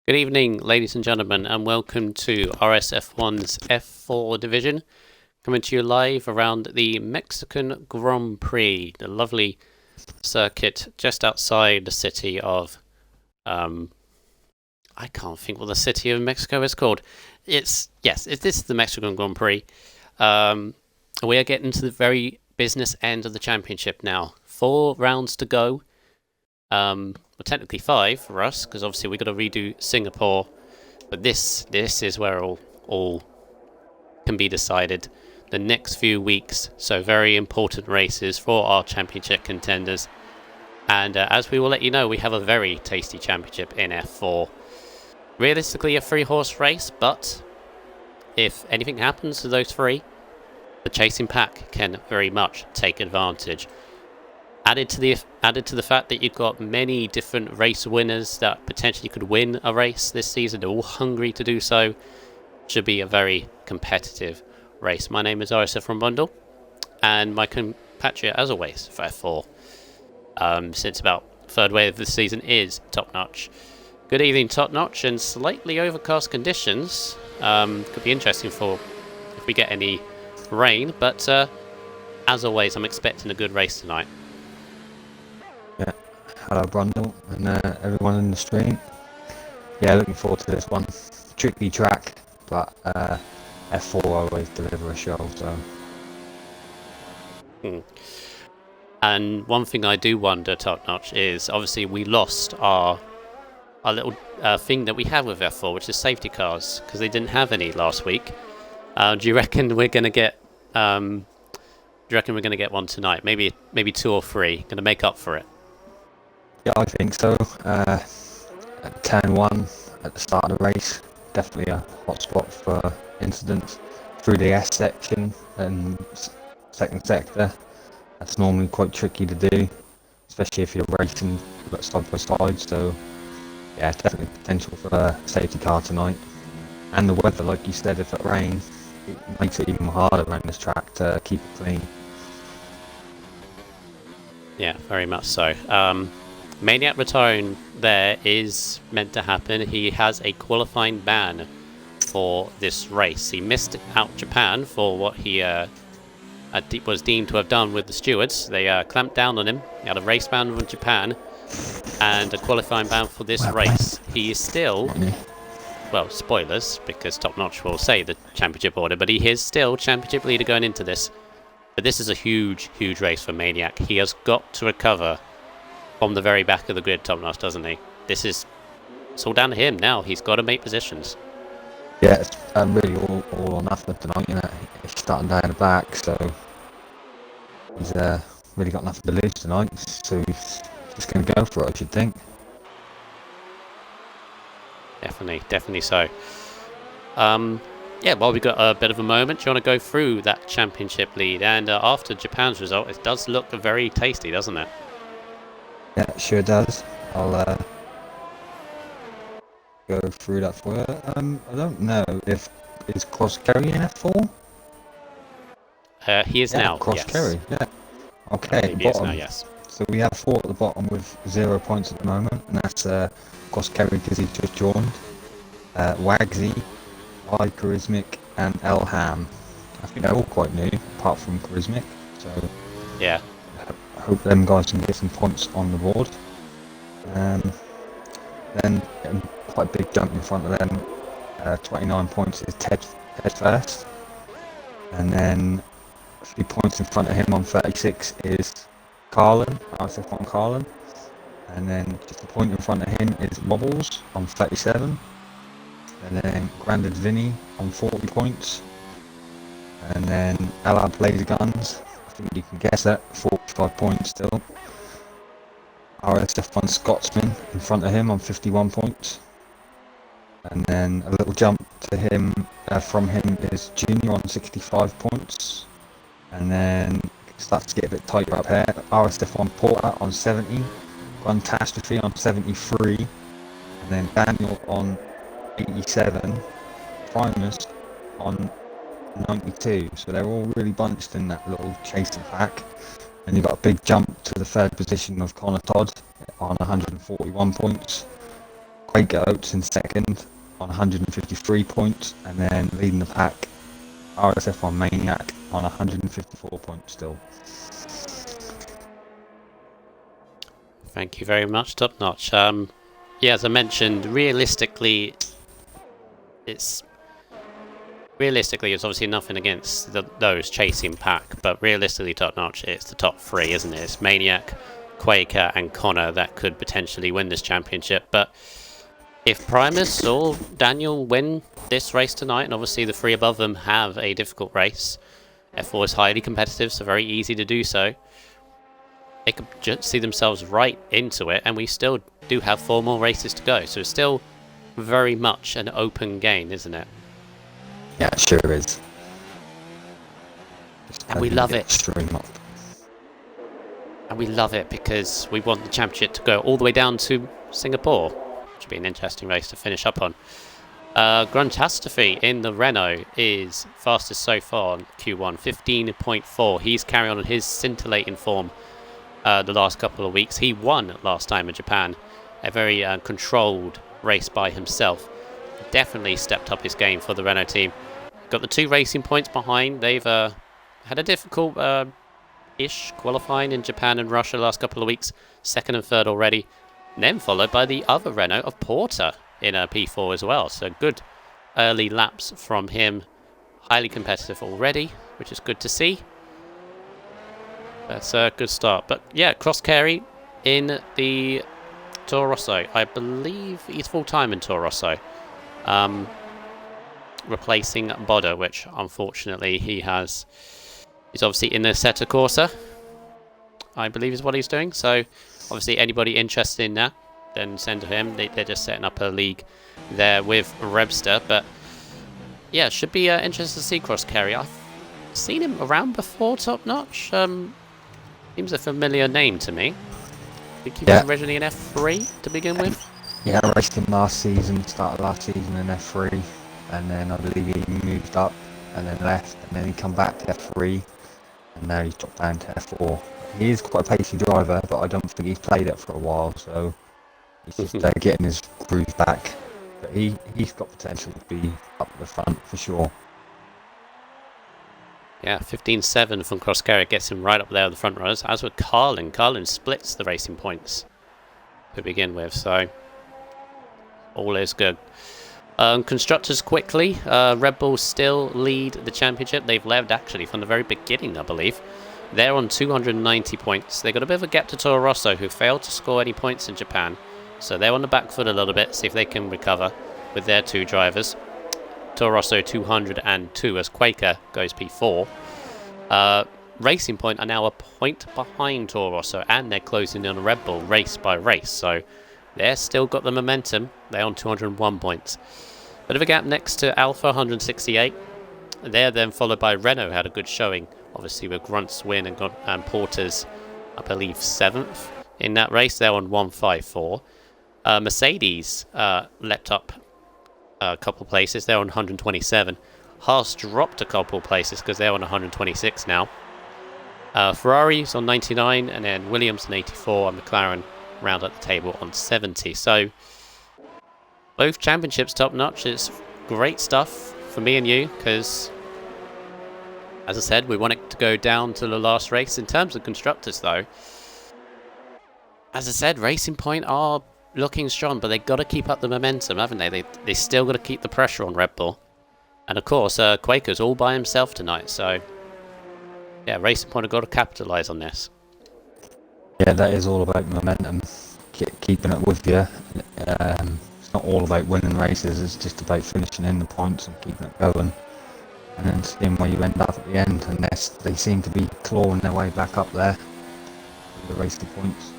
Good evening, ladies and gentlemen, and welcome to RSF1's F4 division, coming to you live around the Mexican Grand Prix, the lovely circuit just outside the city of, I can't think what the city of Mexico is called. This is the Mexican Grand Prix. We are getting to the very business end of the championship now. 4 rounds to go. Well, technically 5 for us, because obviously we've got to redo Singapore. But this is where all can be decided. The next few weeks, so very important races for our championship contenders. And as we will let you know, we have a very tasty championship in F4. Realistically a 3-horse race, but if anything happens to those 3, the chasing pack can very much take advantage. Added to the fact that you've got many different race winners that potentially could win a race this season, they're all hungry to do so. Should be a very competitive race. My name is RSF1 Bundle, and my compatriot, as always, for F4, since about third wave of the season, is Top Notch. Good evening, Top Notch, and slightly overcast conditions. Could be interesting for if we get any rain, but as always, I'm expecting a good race tonight. Yeah, hello Brundle and everyone in the stream. Yeah, looking forward to this one. Tricky track, but F4 always deliver a show, so. And one thing I do wonder, Top Notch, is obviously we lost our little thing that we have with F4, which is safety cars, because they didn't have any last week. Do you reckon we're going to get? Do you reckon we're going to get one tonight? Maybe 2 or 3. Going to make up for it. Yeah, I think so. At turn 1 at the start of the race, definitely a hot spot for incidents through the S section and second sector. That's normally quite tricky to do, especially if you're racing side by side. So yeah, definitely potential for a safety car tonight. And the weather, like you said, if it rains, it makes it even harder around this track to keep it clean. Yeah, very much so. Maniac retiring there is meant to happen. He has a qualifying ban for this race. He missed out Japan for what he was deemed to have done with the stewards. They clamped down on him. He had a race ban with Japan and a qualifying ban for this race. He is still, well, spoilers, because Top Notch will say the championship order, but he is still championship leader going into this. But this is a huge, huge race for Maniac. He has got to recover from the very back of the grid, Top Notch, doesn't he? It's all down to him now. He's got to make positions. Yeah, it's really all or nothing tonight, you know. He's starting down the back, so he's really got nothing to lose tonight. So he's just going to go for it, I should think. Definitely so. Yeah, well, we've got a bit of a moment. Do you want to go through that championship lead? And after Japan's result, it does look very tasty, doesn't it? Yeah, it sure does. I'll go through that for you. I don't know if is Cross Kerry in F4? He is now, Cross Kerry, yeah. Okay, he is now, yes. So we have 4 at the bottom with 0 points at the moment, and that's Cross Kerry because he's just joined. Wagsy, I Charismic, and Elham. I think they're all quite new, apart from Charismic. So yeah, I hope them guys can get some points on the board. Then quite a big jump in front of them. 29 points is Ted first, and then a few points in front of him on 36 is Carlin, RSF1 Carlin, and then just a point in front of him is Wobbles on 37. And then Grandad Vinny on 40 points. And then Allied Blazer Guns, I think you can guess that, 45 points still. RSF1 Scotsman in front of him on 51 points. And then a little jump to him from him is Junior on 65 points. And then it starts to get a bit tighter up here. RSF1 Porter on 70. Catastrophe on 73. And then Daniel on 87, Primus on 92, so they're all really bunched in that little chasing pack. And you've got a big jump to the 3rd position of Connor Todd on 141 points. Quaker Oats in second on 153 points, and then leading the pack, RSF1 Maniac on 154 points still. Thank you very much, Top Notch. Yeah, as I mentioned, realistically, it's obviously nothing against those chasing pack, but realistically, Top Notch, it's the top three, isn't it? It's Maniac, Quaker, and Connor that could potentially win this championship. But if Primus or Daniel win this race tonight, and obviously the three above them have a difficult race, F4 is highly competitive, so very easy to do so. They could just see themselves right into it, and we still do have 4 more races to go. So it's still very much an open game, isn't it? Yeah, it sure is. And we love it. Stream up. And we love it because we want the championship to go all the way down to Singapore, which would be an interesting race to finish up on. Grunchastrophe in the Renault is fastest so far on Q1, 15.4. He's carrying on his scintillating form the last couple of weeks. He won last time in Japan, a very controlled race by himself. Definitely stepped up his game for the Renault team. Got the 2 racing points behind. They've had a difficult ish qualifying in Japan and Russia last couple of weeks, 2nd and 3rd already, and then followed by the other Renault of Porter in a P4 as well. So good early laps from him, highly competitive already, which is good to see. That's a good start. But yeah, Cross Carey in the Toro Rosso. I believe he's full-time in Toro Rosso. Replacing Boda, which unfortunately he's obviously in the Assetto Corsa, I believe is what he's doing. So obviously anybody interested in that, then send to him. They're just setting up a league there with Rebster. But yeah, should be interesting to see Cross Carey. I've seen him around before, Top Notch. Seems a familiar name to me. I think he was originally in F3 to begin with. Yeah, I raced him last season, started last season in F3, and then I believe he moved up and then left, and then he come back to F3, and now he's dropped down to F4. He is quite a pacey driver, but I don't think he's played it for a while, so he's just getting his groove back. But he's got potential to be up the front for sure. Yeah, 15.7 from Cross Carey gets him right up there with the front runners, as with Carlin. Carlin splits the racing points to begin with, so all is good. Constructors quickly. Red Bull still lead the championship. They've led actually from the very beginning, I believe. They're on 290 points. They've got a bit of a gap to Toro Rosso, who failed to score any points in Japan. So they're on the back foot a little bit, see if they can recover with their 2 drivers. Toro Rosso 202 as Quaker goes P4. Racing Point are now a point behind Toro Rosso, and they're closing in on Red Bull race by race. So they're still got the momentum. They're on 201 points. Bit of a gap next to Alpha, 168. They're then followed by Renault, had a good showing, obviously with Grunt's win and Porter's, I believe, 7th in that race. They're on 154. Mercedes leapt up a couple places. They're on 127. Haas dropped a couple places because they're on 126 now. Ferrari's on 99, and then Williams on 84, and McLaren round at the table on 70. So both championships top notch. It's great stuff for me and you because, as I said, we want it to go down to the last race. In terms of constructors, though, as I said, Racing Point are looking strong, but they've got to keep up the momentum, haven't they? They still got to keep the pressure on Red Bull. And of course, Quaker's all by himself tonight, so yeah, Racing Point have got to capitalise on this. Yeah, that is all about momentum, keeping it with you. It's not all about winning races, it's just about finishing in the points and keeping it going. And then seeing where you end up at the end, and they seem to be clawing their way back up there with the racing points.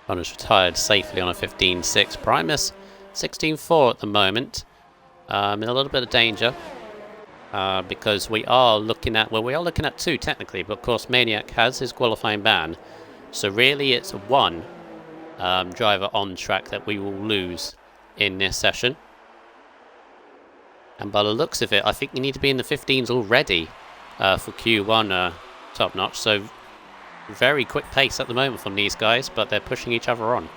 Connor's retired safely on a 15.6. Primus 16.4 at the moment. In a little bit of danger because we are looking at 2 technically, but of course Maniac has his qualifying ban, so really it's 1 driver on track that we will lose in this session. And by the looks of it, I think you need to be in the 15s already for Q1 top notch. So very quick pace at the moment from these guys, but they're pushing each other on.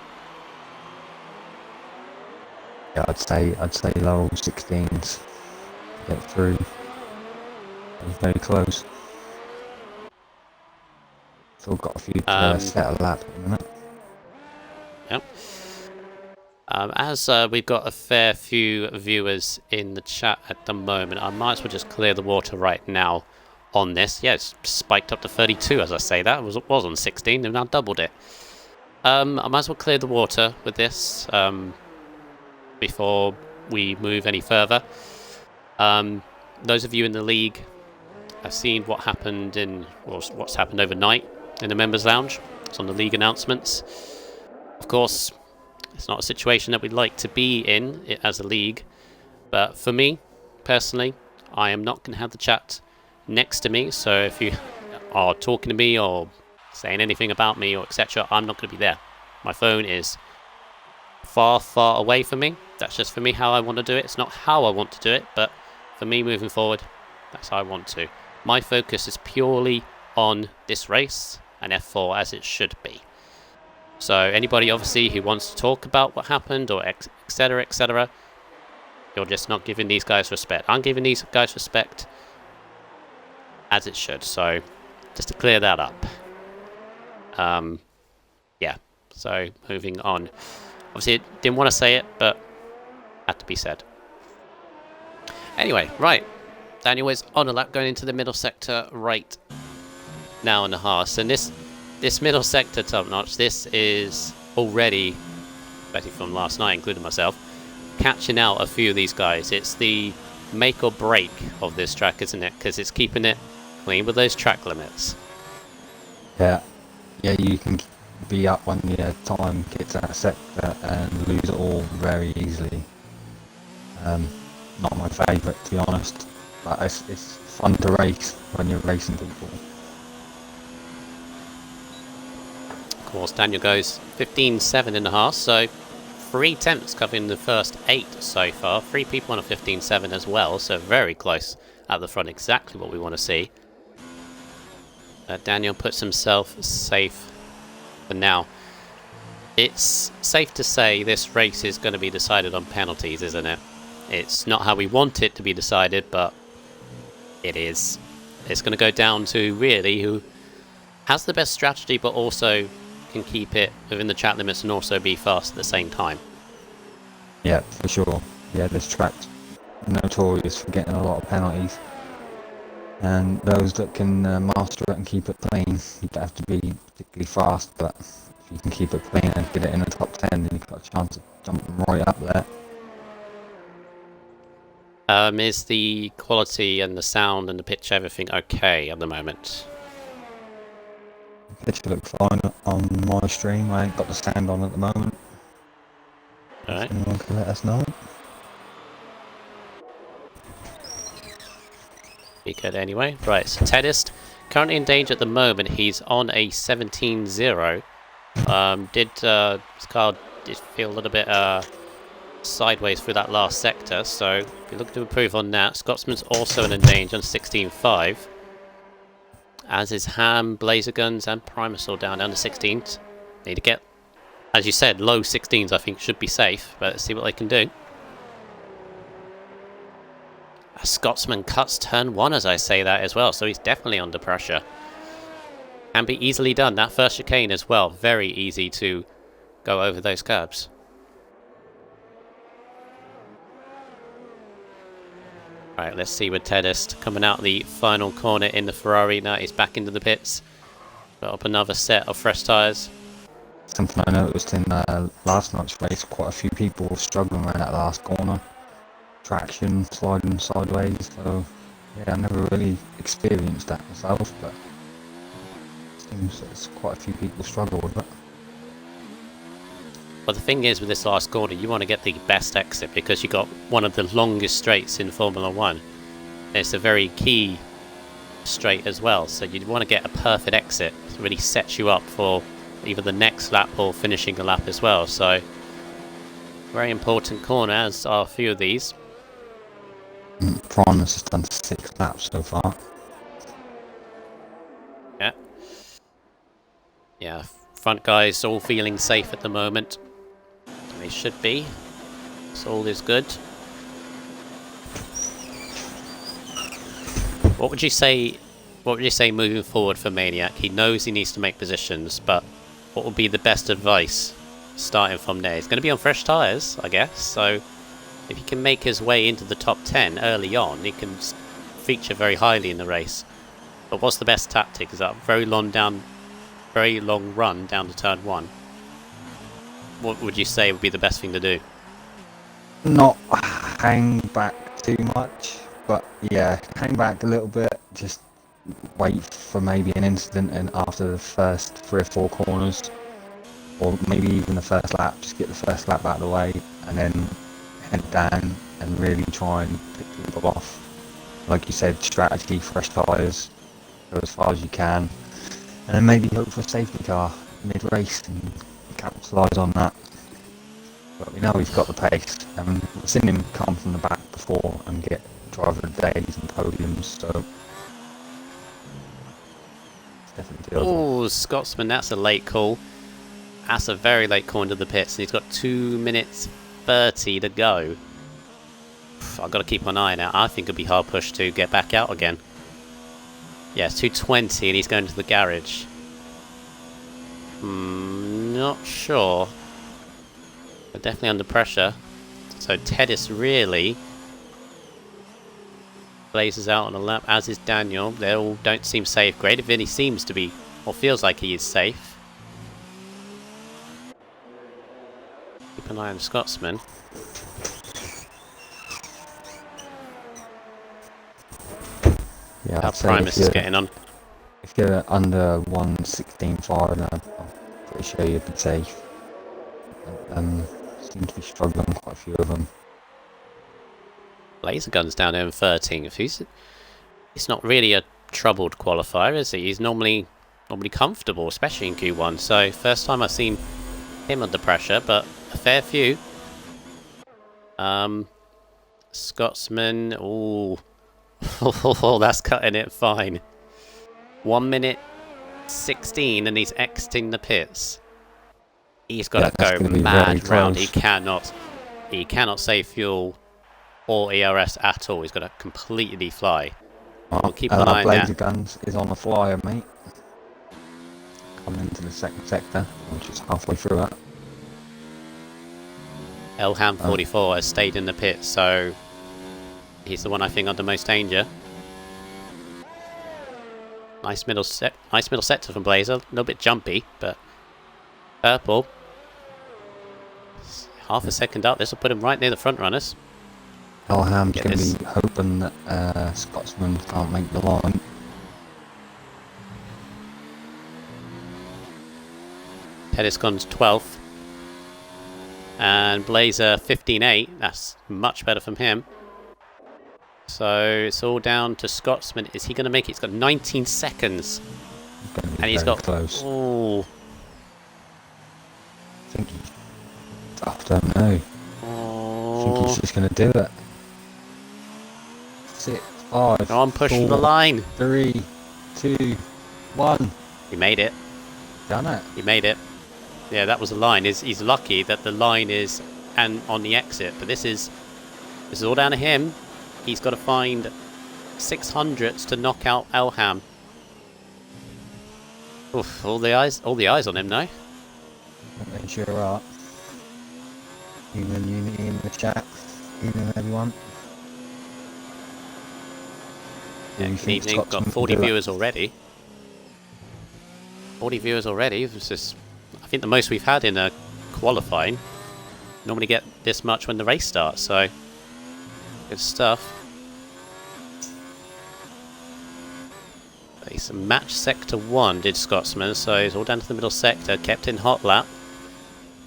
Yeah, I'd say low 16s to get through. It was very close. Still got a few to Um, set a lap at the minute. yep. As we've got a fair few viewers in the chat at the moment, I might as well just clear the water right now on this. Yeah, it's spiked up to 32 as I say that. It was on 16, they've now doubled it. I might as well clear the water with this before we move any further. Those of you in the league have seen what happened what's happened overnight in the members' lounge. It's on the league announcements. Of course, it's not a situation that we'd like to be in as a league, but for me, personally, I am not going to have the chat next to me, so if you are talking to me or saying anything about me or etc., I'm not going to be there. My phone is far, far away from me. That's just for me how I want to do it. It's not how I want to do it, but for me moving forward, that's how I want to. My focus is purely on this race and F4 as it should be. So anybody obviously who wants to talk about what happened or etc, etc, you're just not giving these guys respect. I'm giving these guys respect as it should. So just to clear that up. Yeah, so moving on. Obviously didn't want to say it, but had to be said. Anyway, right. Daniel is on a lap going into the middle sector right now in the Haas. And this middle sector, top notch, this is already, especially from last night, including myself, catching out a few of these guys. It's the make or break of this track, isn't it? Because it's keeping it clean with those track limits. Yeah, you can be up when the time gets out of sector and lose it all very easily. Not my favourite, to be honest, but it's fun to race when you're racing people. Of course, Daniel goes 15.7 in the Haas, so 3 attempts covering the first 8 so far. 3 people on a 15.7 as well, so very close at the front, exactly what we want to see. Daniel puts himself safe for now. It's safe to say this race is going to be decided on penalties, isn't it? It's not how we want it to be decided, but it is. It's going to go down to really who has the best strategy, but also can keep it within the track limits and also be fast at the same time. Yeah, for sure. Yeah, this track's notorious for getting a lot of penalties. And those that can master it and keep it clean, you don't have to be particularly fast, but if you can keep it clean and get it in the top 10, then you've got a chance of jumping right up there. Is the quality and the sound and the pitch, everything okay at the moment? The pitch looks fine on my stream. I ain't got the sound on at the moment. Alright. If anyone can let us know. Be good anyway. Right, so Tedist, currently in danger at the moment. He's on a 17-0. His car did feel a little bit sideways through that last sector, so we're looking to improve on that. Scotsman's also in danger on 16.5. As is Ham, Blazer Guns, and Primasaur down to 16th. Need to get, as you said, low 16s I think should be safe, but let's see what they can do. A Scotsman cuts turn 1 as I say that as well, so he's definitely under pressure. Can be easily done. That first chicane as well, very easy to go over those curbs. Right, let's see with Tedist coming out the final corner in the Ferrari. Now he's back into the pits. Put up another set of fresh tyres. Something I noticed in last night's race, quite a few people were struggling around that last corner. Traction, sliding sideways, so yeah, I never really experienced that myself, but it seems there's quite a few people struggle with it. But the thing is with this last corner, you want to get the best exit because you've got one of the longest straights in Formula 1. And it's a very key straight as well, so you want to get a perfect exit. It really sets you up for either the next lap or finishing a lap as well. So, very important corner, as are a few of these. Primus has done 6 laps so far. Yeah. Yeah, front guys all feeling safe at the moment. They should be. So all is good. What would you say? What would you say moving forward for Maniac? He knows he needs to make positions, but what would be the best advice starting from there? He's going to be on fresh tyres, I guess. So if he can make his way into the top 10 early on, he can feature very highly in the race. But what's the best tactic? Is that very long run down to turn 1? What would you say would be the best thing to do? Not hang back too much, but yeah, hang back a little bit. Just wait for maybe an incident and after the first 3 or 4 corners, or maybe even the first lap. Just get the first lap out of the way, and then head down and really try and pick people off. Like you said, strategy, fresh tyres, go as far as you can, and then maybe hope for a safety car mid-race and capitalise on that. But we know he's got the pace, and we've seen him come from the back before and get driver of the days and podiums, so it's definitely doable. Oh, Scotsman, that's a late call. That's a very late call into the pits, and he's got 2 minutes 30 to go. I've got to keep an eye on it. I think it'll be hard pushed to get back out again. Yeah, it's 2:20 and he's going to the garage. Not sure. But definitely under pressure. So Tedis really blazes out on a lap, as is Daniel. They all don't seem safe. Great if Vinny seems to be, or feels like he is safe. Keep an eye on the Scotsman. Yeah, How Primus is getting on. If you're under 1:16.5, I'm pretty sure you'd be safe. Seem to be struggling, quite a few of them. Laser Gun's down there in 13th. He's not really a troubled qualifier, is he? He's normally comfortable, especially in Q1. So first time I've seen him under pressure, but a fair few. Scotsman, ooh. Oh, that's cutting it fine. 1 minute 16 and he's exiting the pits. He's got to go mad round. He cannot save fuel or ERS at all. He's got to completely fly. We'll keep an eye on that. Laser Guns is on the flyer, mate. Coming into the second sector, which is halfway through it. Elham 44 has stayed in the pit, so he's the one I think under most danger. Nice middle sector from Blazer. A little bit jumpy, but purple. Half a second up. This will put him right near the front runners. Elham's going to be hoping that Scotsman can't make the line. Tediscon's 12th. And Blazer 15.8. That's much better from him. So it's all down to Scotsman. Is he going to make it? He's got 19 seconds. And he's got close. Oh. I think I don't know. I think he's just going to do it. 6, 5. Go on, push for the line. 3, 2, 1. He made it. Done it. He made it. Yeah, that was the line. He's lucky that the line is on the exit, but this is all down to him. He's got to find 600s to knock out Elham. Oof, all the eyes on him now. They sure are. Even Unity in the chat. Even everyone. Yeah, good evening. Got 40 viewers already. 40 viewers already. This is, I think, the most we've had in a qualifying. Normally get this much when the race starts, so good stuff. He's match sector 1, did Scotsman, so he's all down to the middle sector, kept in hot lap.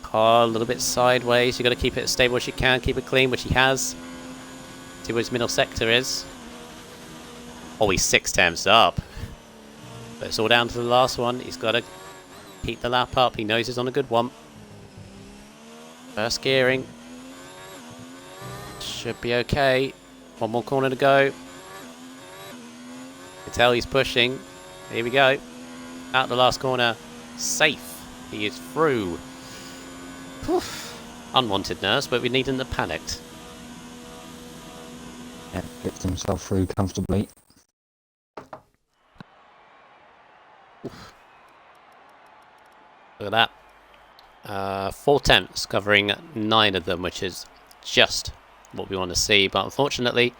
Car a little bit sideways, you've got to keep it as stable as you can, keep it clean, which he has. See where his middle sector is. Oh, he's 6 temps up. But it's all down to the last one. He's got to keep the lap up. He knows he's on a good one. First gearing. Should be okay. One more corner to go. You can tell he's pushing. Here we go. Out the last corner. Safe. He is through. Whew. unwanted nerves, but we need them to panicked. Yeah, gets himself through comfortably. Look at that. 4 tenths covering 9 of them, which is just what we want to see. But unfortunately,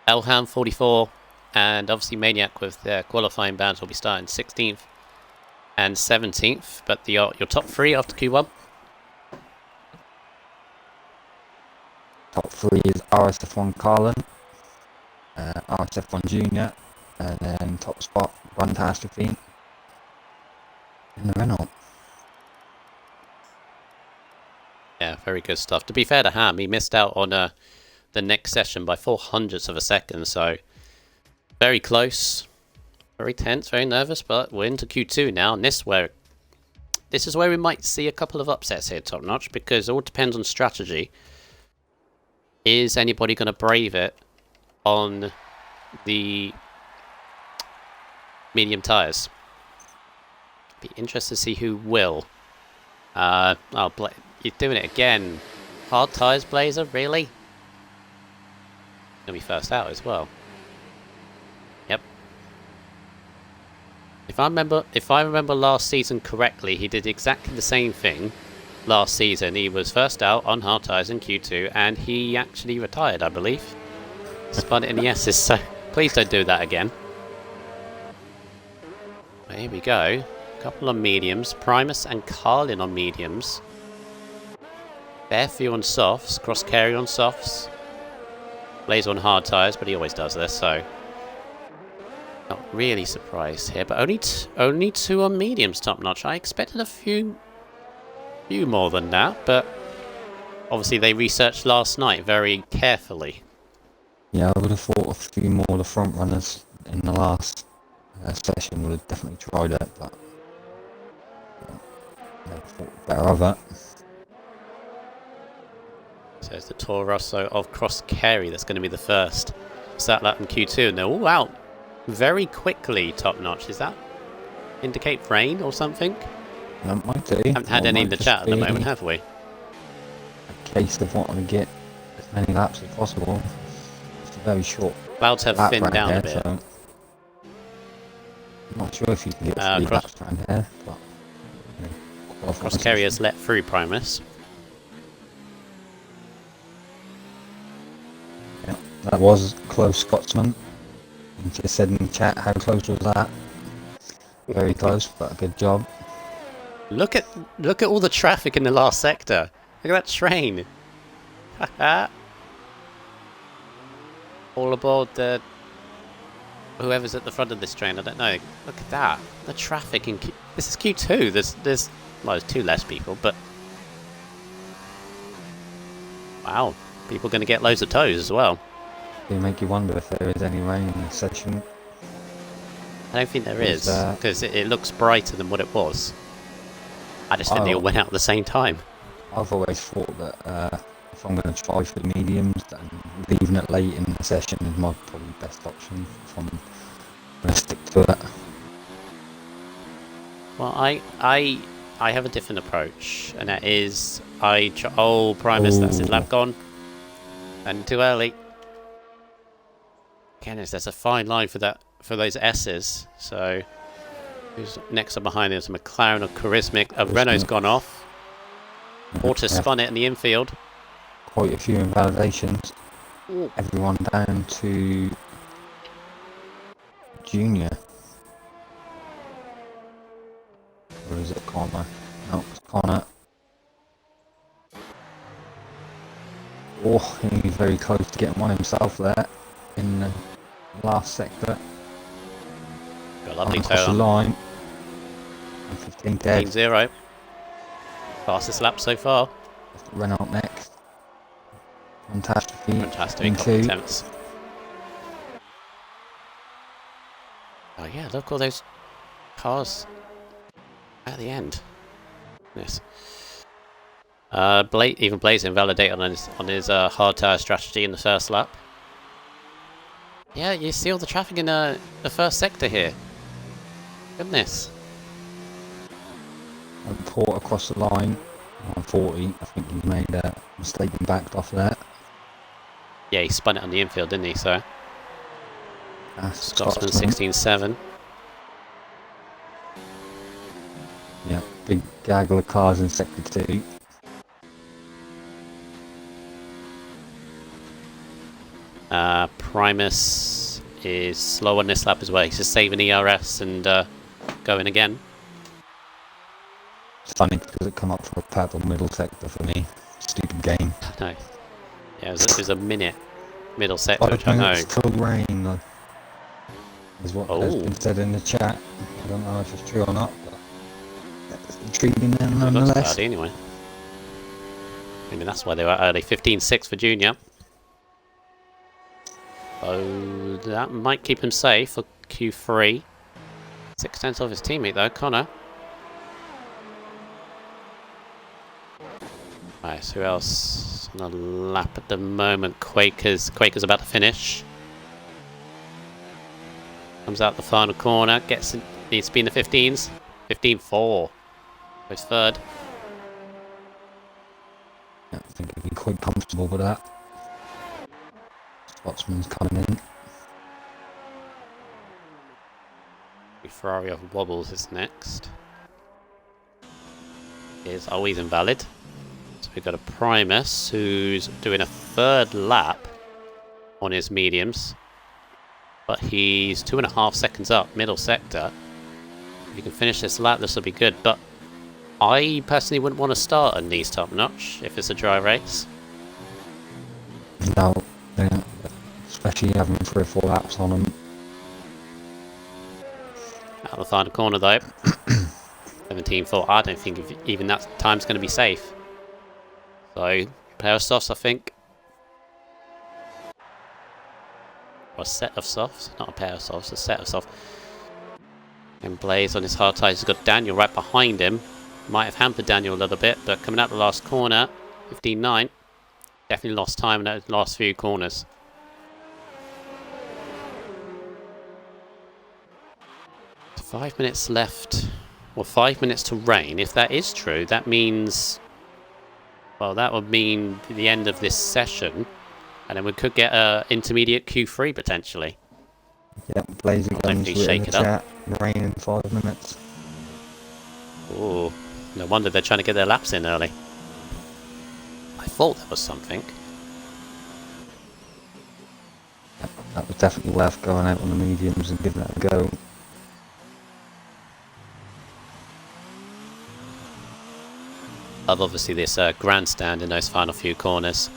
Elham 44 and obviously Maniac with their qualifying bands will be starting 16th and 17th. But your top 3 after Q1? Top 3 is RSF1 Carlin, RSF1 Junior, and then top spot Run Catastrophe in the Renault. Yeah, very good stuff. To be fair to Ham, he missed out on the next session by 0.04 of a second, so very close, very tense, very nervous, but we're into Q2 now, and this is where we might see a couple of upsets here, Top Notch, because it all depends on strategy. Is anybody going to brave it on the medium tyres? Be interested to see who will. You're doing it again. Hard tyres, Blazer, really? Gonna be first out as well. Yep. If I remember last season correctly, he did exactly the same thing last season. He was first out on hard tyres in Q2, and he actually retired, I believe. Spun it in the S's, so please don't do that again. Well, here we go. Couple on mediums. Primus and Carlin on mediums. Fairview on softs. Cross Carry on softs. Blaze on hard tyres, but he always does this, so not really surprised here. But only 2 on mediums, Top Notch. I expected a few more than that, but obviously they researched last night very carefully. Yeah, I would have thought a few more of the front runners in the last session would have definitely tried it, but they thought better of it. So it's the Toro Rosso of Cross Carey that's going to be the first start lap in Q2, and they're all out very quickly, Top Notch. Does that indicate rain or something? That might do. Haven't had any in the chat at the moment, have we? A case of wanting to get as many laps as possible. It's a very short Clouds have lap thinned down here, a bit. so I'm not sure if you can get 3 laps around here, but Cross Carey has let through Primus. Yeah, that was close, Scotsman. You just said in the chat how close was that. Very close, but a good job. Look at all the traffic in the last sector. Look at that train. All aboard the whoever's at the front of this train. I don't know. Look at that. The traffic in this is Q2. There's 2 less people, but wow, people are going to get loads of toes as well. They make you wonder if there is any rain in the session. I don't think there is, because it looks brighter than what it was. I just think they all went out at the same time. I've always thought that if I'm going to try for the mediums, then leaving it late in the session is my probably best option if I'm going to stick to it. Well, I have a different approach, and that is Primus, that's his lap gone, and too early. Again, there's a fine line for those S's. So who's next up behind him? Is a McLaren or Charismic. A Renault's gone off. Porter spun it in the infield. Quite a few invalidations. Ooh. Everyone down to Junior. Or is it Connor? No, it's Connor. Oh, he's very close to getting one himself there in the last sector. Got a lovely across the line. 15 dead. 15-0. Fastest lap so far. Renault next. Fantastic. Couple of attempts. Oh yeah, look all those cars at the end. Yes. Even Blaze invalidated on his hard tyre strategy in the first lap. Yeah, you see all the traffic in the first sector here. Goodness. And Port across the line. 140. I think he made a mistake and backed off that. Yeah, he spun it on the infield, didn't he? So Scotsman Scotsman. 16.7. Yeah, big gaggle of cars in sector 2. Primus is slow on this lap as well. He's just saving ERS and going again. It's funny because it come up for a purple middle sector for me. Stupid game. No. Yeah, it was a minute middle sector, which 5 I know. minutes till rain is what has Oh, been said in the chat. I don't know if it's true or not, but it's intriguing it looks nonetheless. cloudy anyway. Maybe that's why they were early. 15.6 for Junior. Oh, that might keep him safe for Q3. 6 tenths off his teammate though, Connor. Right, so who else on the lap at the moment? Quaker's about to finish. Comes out the final corner, needs to be in the 15s. 15.4. Goes third. Yeah, I think he'll be quite comfortable with that. Scotsman's coming in. Ferrari of Wobbles is next. Is always invalid. So we've got a Primus who's doing a third lap on his mediums. But he's 2.5 seconds up, middle sector. If you can finish this lap, this will be good. But I personally wouldn't want to start on these top notch if it's a dry race. No, yeah, especially having 3 or 4 laps on them. Out of the final corner though. 17.4. I don't think even that time's going to be safe. So, pair of softs, I think. Or a set of softs. Not a pair of softs, a set of softs. And Blaze on his hard tyres. He's got Daniel right behind him. Might have hampered Daniel a little bit, but coming out the last corner, 15.9. Definitely lost time in those last few corners. So 5 minutes left. Well, 5 minutes to rain. If that is true, that means... Well, that would mean the end of this session. And then we could get an intermediate Q3 potentially. Yep, Blazing I'll guns definitely in the shake it chat. Rain in 5 minutes. Oh, no wonder they're trying to get their laps in early. I thought there was something. Yep, that was definitely worth going out on the mediums and giving that a go. Love obviously this grandstand in those final few corners.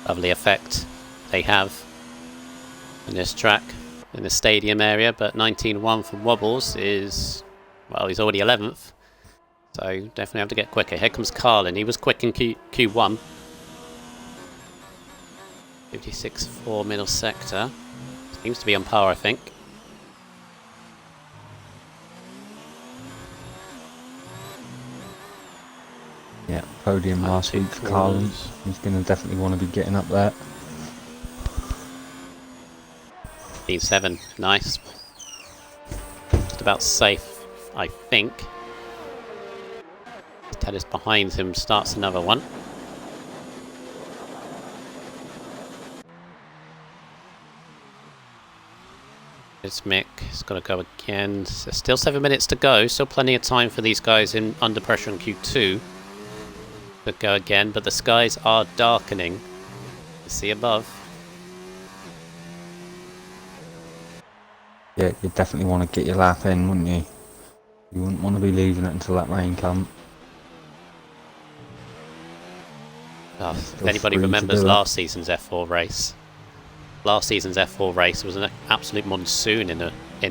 Lovely effect they have in this track, in the stadium area, but 19.1 from Wobbles is, well, he's already 11th. So definitely have to get quicker. Here comes Carlin. He was quick in Q1. 56.4 middle sector. Seems to be on par, I think. Yeah, podium last week for Carlin. He's going to definitely want to be getting up there. 15.7. Nice. Just about safe, I think. Tennis behind him starts another one. It's Mick. He's got to go again. There's still 7 minutes to go. Still plenty of time for these guys in under pressure in Q2. Could go again, but the skies are darkening. You see above. Yeah, you definitely want to get your lap in, wouldn't you? You wouldn't want to be leaving it until that rain comes. Oh, if anybody remembers last season's F4 race. Last season's F4 race was an absolute monsoon in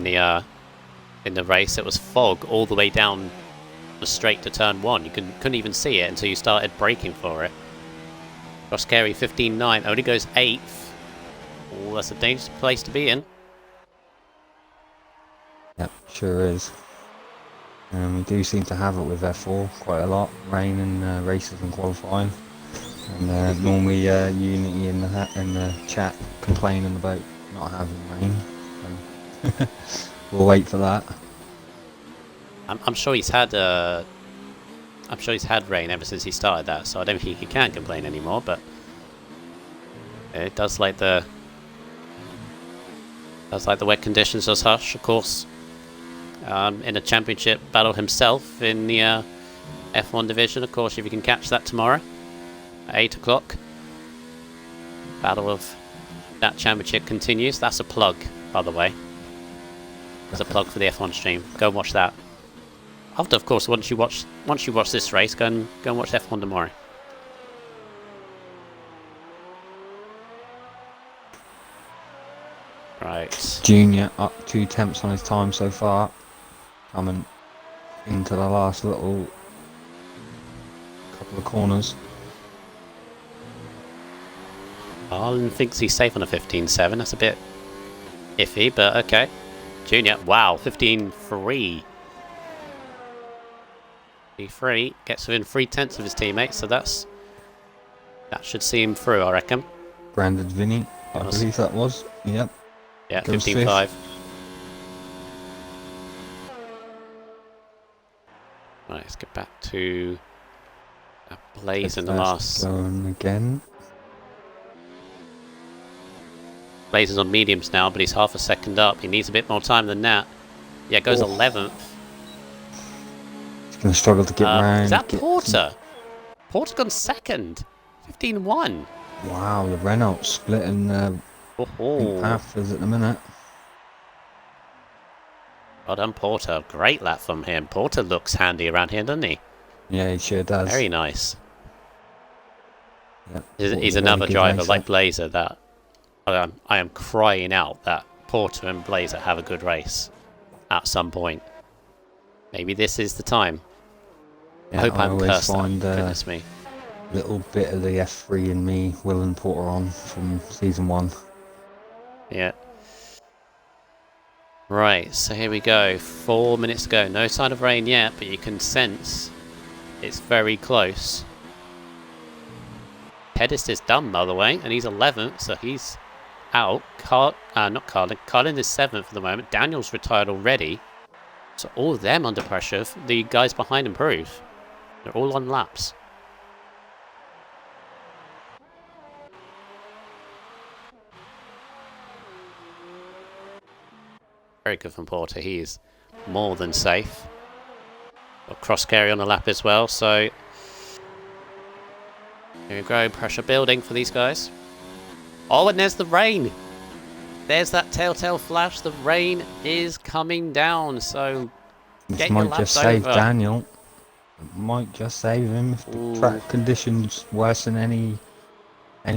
the race. It was fog all the way down the straight to turn 1. You couldn't even see it until you started braking for it. Ross Carey 15.9 only goes 8th. Oh, that's a dangerous place to be in. Yep, sure is. We do seem to have it with F4 quite a lot. Rain in races and qualifying. And normally Unity in the chat complaining about not having rain. So we'll wait for that. I'm sure he's had I'm sure he's had rain ever since he started that, so I don't think he can complain anymore. But it does like the wet conditions does Hush, of course. In a championship battle himself in the F1 division, of course. If you can catch that tomorrow at 8 o'clock, battle of that championship continues. That's a plug, by the way. There's a plug for the F1 stream. Go and watch that. After, of course, once you watch this race, go and watch F1 tomorrow. Right. Junior up 2 tenths on his time so far, coming into the last little couple of corners. Arlen thinks he's safe on a 15.7. That's a bit iffy, but okay. Junior, wow, 15.3. 3 gets within 3/10 of his teammates, so that should see him through, I reckon. Branded Vinny, I believe that was. Yep. Yeah, 15.5. Right, let's get back to Blaze in the last. Going again. Blaze is on mediums now, but he's half a second up. He needs a bit more time than that. Yeah, goes 11th. He's going to struggle to get round. Is that Porter? Porter gone second. 15.1. Wow, the Renault splitting paths at the minute. Well done, Porter. Great lap from him. Porter looks handy around here, doesn't he? Yeah, he sure does. Very nice. Yep. He's another driver like Blazer that I am crying out that Porter and Blazer have a good race at some point. Maybe this is the time. Yeah, I hope I'm always cursed. find Goodness me. little bit of the F3 in me, Will and Porter on from season 1. Yeah. Right, so here we go. 4 minutes to go. No sign of rain yet, but you can sense it's very close. Pettis is done, by the way, and he's 11th, so he's out. Not Carlin. Carlin is 7th at the moment. Daniel's retired already. So all of them under pressure. The guys behind improve. They're all on laps. Very good from Porter. He is more than safe. Got cross carry on the lap as well, so here we go. Pressure building for these guys. Oh, and there's the rain. There's that telltale flash. The rain is coming down, so This might just save Daniel. It might just save him if the track conditions worsen any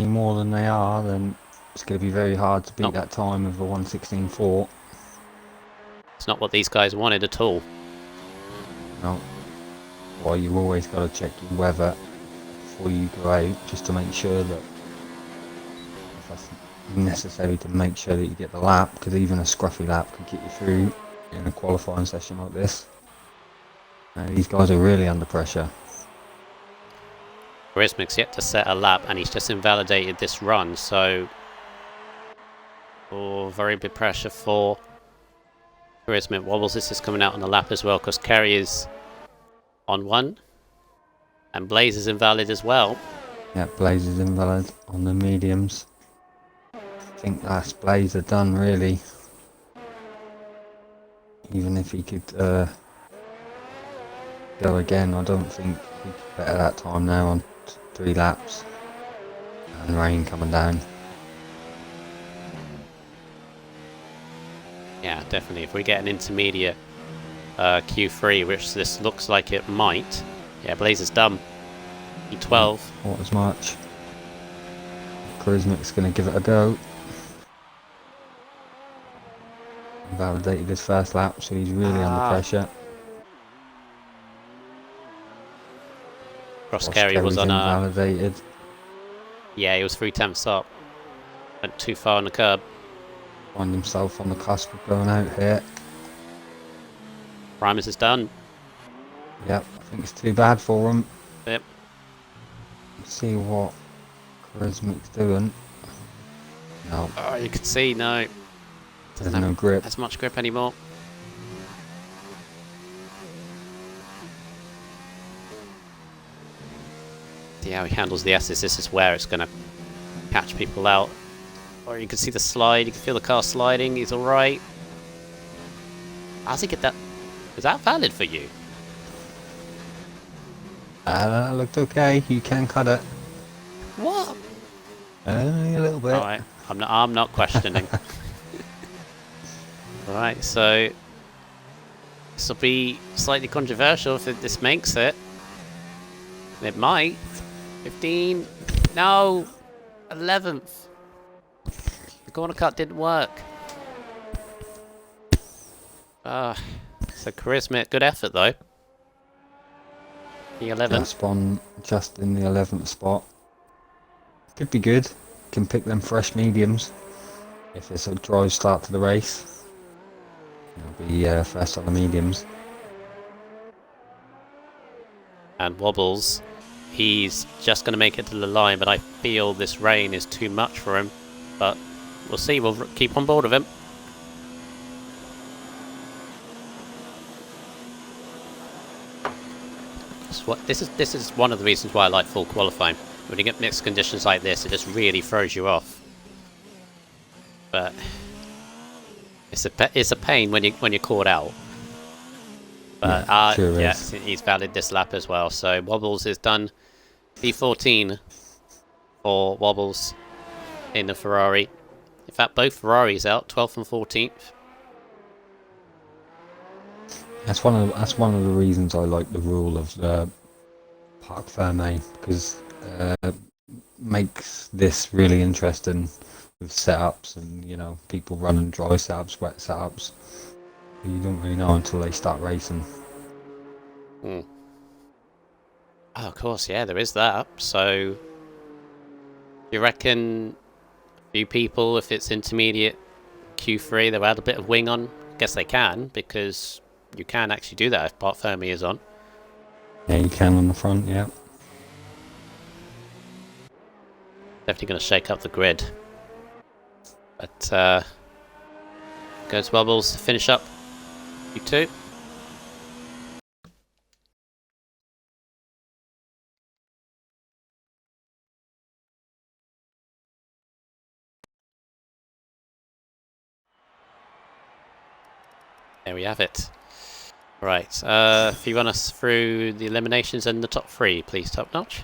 more than they are. Then it's going to be very hard to beat that time of a 1:16.4. It's not what these guys wanted at all. No. Well, you've always got to check your weather before you go out, just to make sure that if that's necessary to make sure that you get the lap, because even a scruffy lap could get you through in a qualifying session like this. These guys are really under pressure. Charismic's yet to set a lap, and he's just invalidated this run, so very big pressure for Charismic. Wobbles this is coming out on the lap as well, because Kerry is on 1, and Blaze is invalid as well. Yeah, Blaze is invalid on the mediums. I think that's Blaze are done, really. Even if he could go again, I don't think he could better that time now on 3 laps. And rain coming down. Yeah, definitely. If we get an intermediate Q3, which this looks like it might. Yeah, Blaze is done. E12. Not as much. Charismic's going to give it a go. Validated his first lap, so he's really under pressure. Cross carry was on invalidated. Yeah, he was 3/10 up. Went too far on the curb. Find himself on the cusp of going out here. Primus is done. Yep, I think it's too bad for him. Yep. Let's see what Charismic's doing. No. Oh, you can see, no. There's no grip. As much grip anymore. See how he handles the S's. This is where it's going to catch people out. Or you can see the slide. You can feel the car sliding. He's alright. How's he get that? Is that valid for you? Looked okay. You can cut it. What? A little bit. Alright. I'm not questioning. Alright, so this will be slightly controversial if this makes it. It might. 15. No! 11th. The corner cut didn't work. So charisma, good effort though. The 11th. Just in the 11th spot. Could be good. Can pick them fresh mediums if it's a dry start to the race. It'll be first on the mediums. And Wobbles, he's just going to make it to the line, but I feel this rain is too much for him. But we'll see. We'll keep on board with him. This is one of the reasons why I like full qualifying. When you get mixed conditions like this, it just really throws you off. But it's a pain when you're caught out. But sure yeah, is. he's valid this lap as well. So Wobbles is done. P14 for Wobbles in the Ferrari. In fact, both Ferraris out, 12th and 14th. That's one of the reasons I like the rule of the Parc Fermé, because makes this really interesting with setups and people running dry setups, wet setups. You don't really know until they start racing. Oh, of course, yeah, there is that. So, you reckon a few people, if it's intermediate Q3, they'll add a bit of wing on? I guess they can, because you can actually do that if Parc Fermé is on. Yeah, you can on the front, yeah. Definitely going to shake up the grid. But, goes Wobbles to finish up Q2. There we have it. Right, if you run us through the eliminations and the top three, please, Top Notch.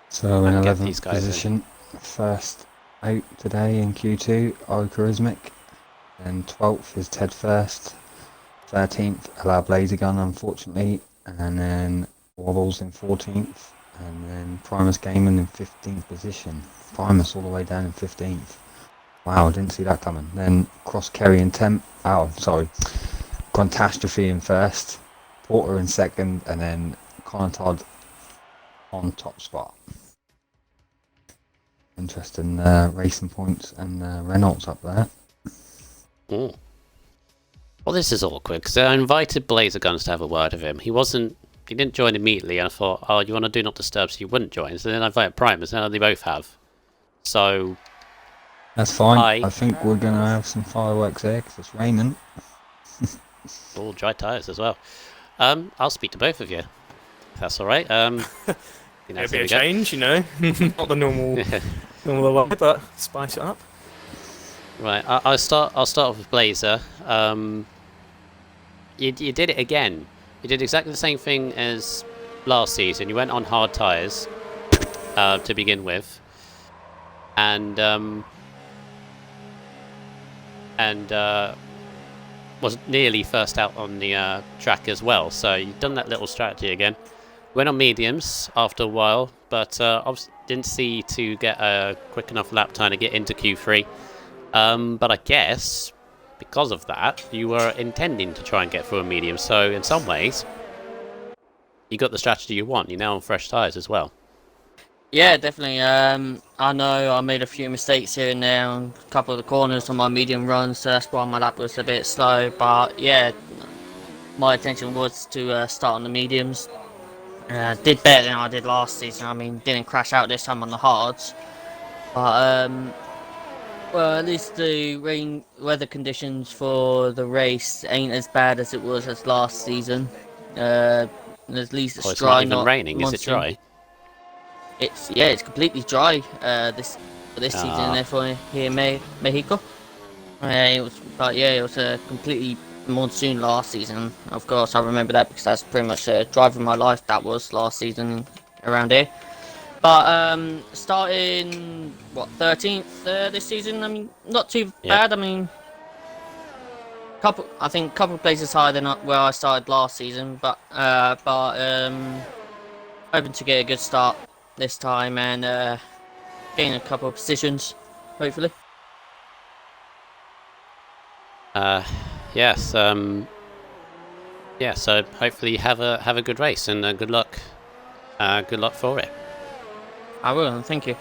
So in And get 11th these guys position, first out today in Q2, Ori Charismic. And 12th is Ted First. 13th, Allow Blazer unfortunately. And then Wobbles in 14th. And then Primus Gaming in 15th position. Primus all the way down in 15th. Wow, I didn't see that coming. Then Cross Kerry in 10th. Oh, sorry. Catastrophe in first. Porter in second. And then Connor Todd on top spot. Interesting racing points and Reynolds up there. Ooh. Well, this is awkward because I invited Blazer Guns to have a word with him. He didn't join immediately, and I thought, oh, you want to do not disturb, so you wouldn't join. So then I invited Primus, and now they both have. So that's fine. I think we're gonna have some fireworks here because it's raining. All dry tires as well. I'll speak to both of you. If that's all right. It'll be a change, not the normal way, but spice it up. Right, I'll start off with Blazer. You did it again. You did exactly the same thing as last season. You went on hard tyres to begin with, and was nearly first out on the track as well. So you've done that little strategy again. Went on mediums after a while, but obviously didn't see to get a quick enough lap time to get into Q3. But I guess because of that, you were intending to try and get through a medium. So in some ways, you got the strategy you want. You're now on fresh tyres as well. Yeah, definitely. I know I made a few mistakes here and there on a couple of the corners on my medium runs, so that's why my lap was a bit slow. But yeah, my intention was to start on the mediums. Did better than I did last season. I mean, didn't crash out this time on the hards. But well, at least the weather conditions for the race ain't as bad as it was as last season. At least it's dry, not even raining. Is it dry? it's completely dry this season in F1 here in Mexico. It was a completely monsoon last season. Of course, I remember that because that's pretty much the drive of my life. That was last season around here. But starting 13th this season. I mean, not too bad. I mean, I think couple of places higher than where I started last season. But hoping to get a good start this time and gain a couple of positions, hopefully. Yes. Yeah. So hopefully have a good race and good luck. Good luck for it. I will. Thank you.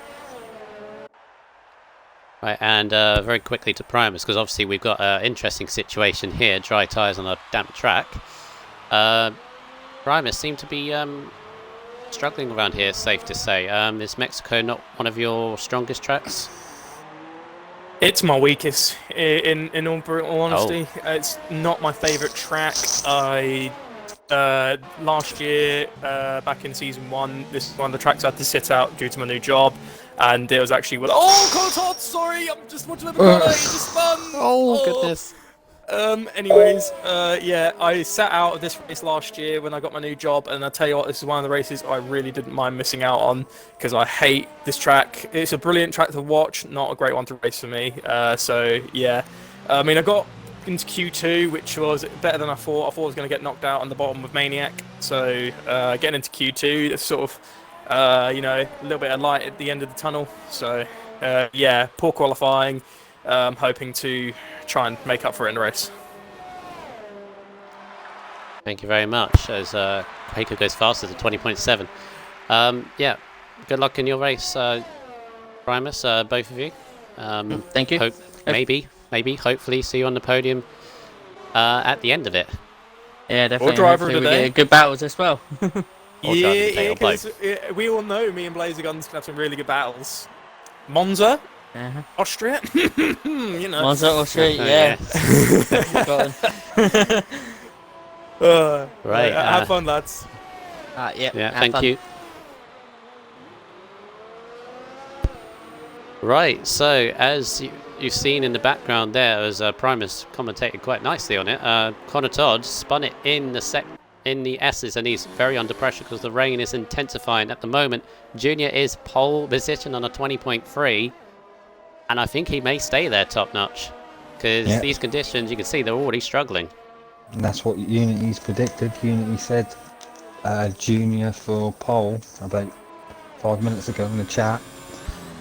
Right, and very quickly to Primus, because obviously we've got an interesting situation here. Dry tyres on a damp track. Primus seem to be struggling around here. Safe to say. Is Mexico not one of your strongest tracks? It's my weakest, in all brutal honesty. It's not my favourite track. Last year, back in season 1, this is one of the tracks I had to sit out due to my new job, and it was actually Todd, sorry, I'm just watching the corner, it just spun! Goodness. Yeah, I sat out of this race last year when I got my new job, and I tell you what, this is one of the races I really didn't mind missing out on, because I hate this track. It's a brilliant track to watch, not a great one to race for me, so yeah. I mean, I got into Q2, which was better than I thought. I thought I was going to get knocked out on the bottom with Maniac, so getting into Q2, it's sort of, a little bit of light at the end of the tunnel, so yeah, poor qualifying. Hoping to try and make up for it in the race. Thank you very much. As Heiko goes faster to 20.7. Yeah, good luck in your race, Primus, both of you. Thank you. Maybe, hopefully see you on the podium at the end of it. Yeah, definitely. Or driver of the day. We get good battles as well. Yeah, because we all know me and Blazer Guns can have some really good battles. Monza, Austria, Monza, Austria, yeah. Right. Have fun, lads. Yeah, thank you. Right, so as you've seen in the background there, as Primus commentated quite nicely on it, Connor Todd spun it in the S's, and he's very under pressure because the rain is intensifying at the moment. Junior is pole position on a 20.3, and I think he may stay there top notch because these conditions, you can see they're already struggling. And that's what Unity's predicted. Unity said Junior for pole about 5 minutes ago in the chat,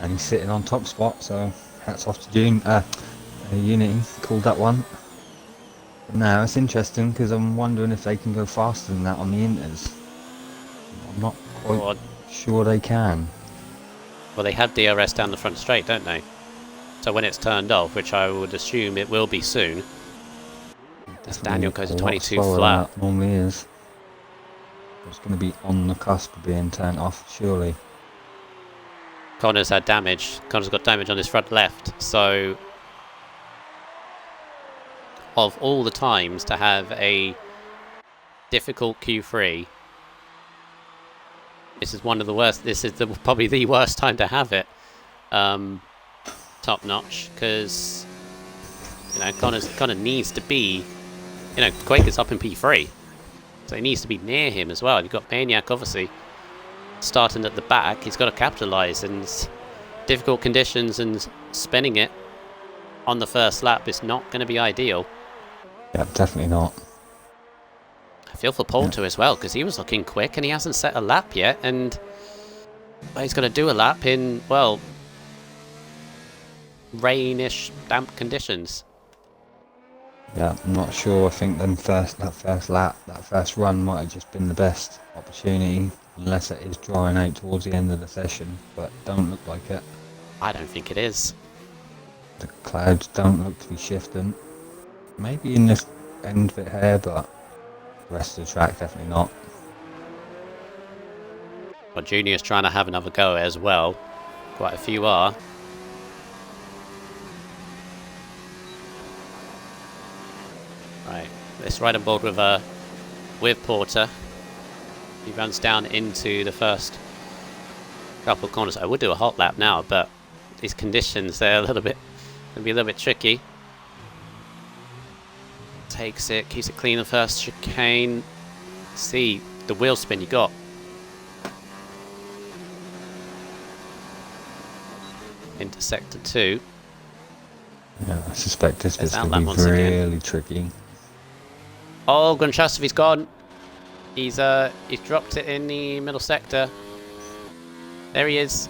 and he's sitting on top spot, so hats off to Unity, called that one. Now it's interesting because I'm wondering if they can go faster than that on the Inters. I'm not quite sure they can. Well, they have DRS down the front straight, don't they? So when it's turned off, which I would assume it will be soon, Daniel goes to 22 flat. That normally is. It's going to be on the cusp of being turned off, surely. Connor's had damage. Connor's got damage on his front left, so of all the times to have a difficult Q3, this is one of the worst. This is probably the worst time to have it top notch, because Connor needs to be, Quake is up in P3, so he needs to be near him as well. You've got Maniac obviously starting at the back. He's got to capitalise, and difficult conditions and spinning it on the first lap is not going to be ideal. Yeah, definitely not. I feel for Porter as well, because he was looking quick and he hasn't set a lap yet, and he's got to do a lap in, well, rainish, damp conditions. Yeah, I'm not sure. I think that first run might have just been the best opportunity, unless it is drying out towards the end of the session, but don't look like it. I don't think it is. The clouds don't look to be shifting. Maybe in this end bit here, but the rest of the track definitely not. Well, Junior's trying to have another go as well. Quite a few are. Right, let's ride on board with Porter. He runs down into the first couple of corners. I would do a hot lap now, but these conditions, they're a little bit, gonna be a little bit tricky. Takes it, keeps it clean the first chicane. See the wheel spin you got. Into sector 2. Yeah, I suspect this There's bit's going outlap to be once again. really tricky. Oh, Grunchastophe's gone. He's dropped it in the middle sector. There he is.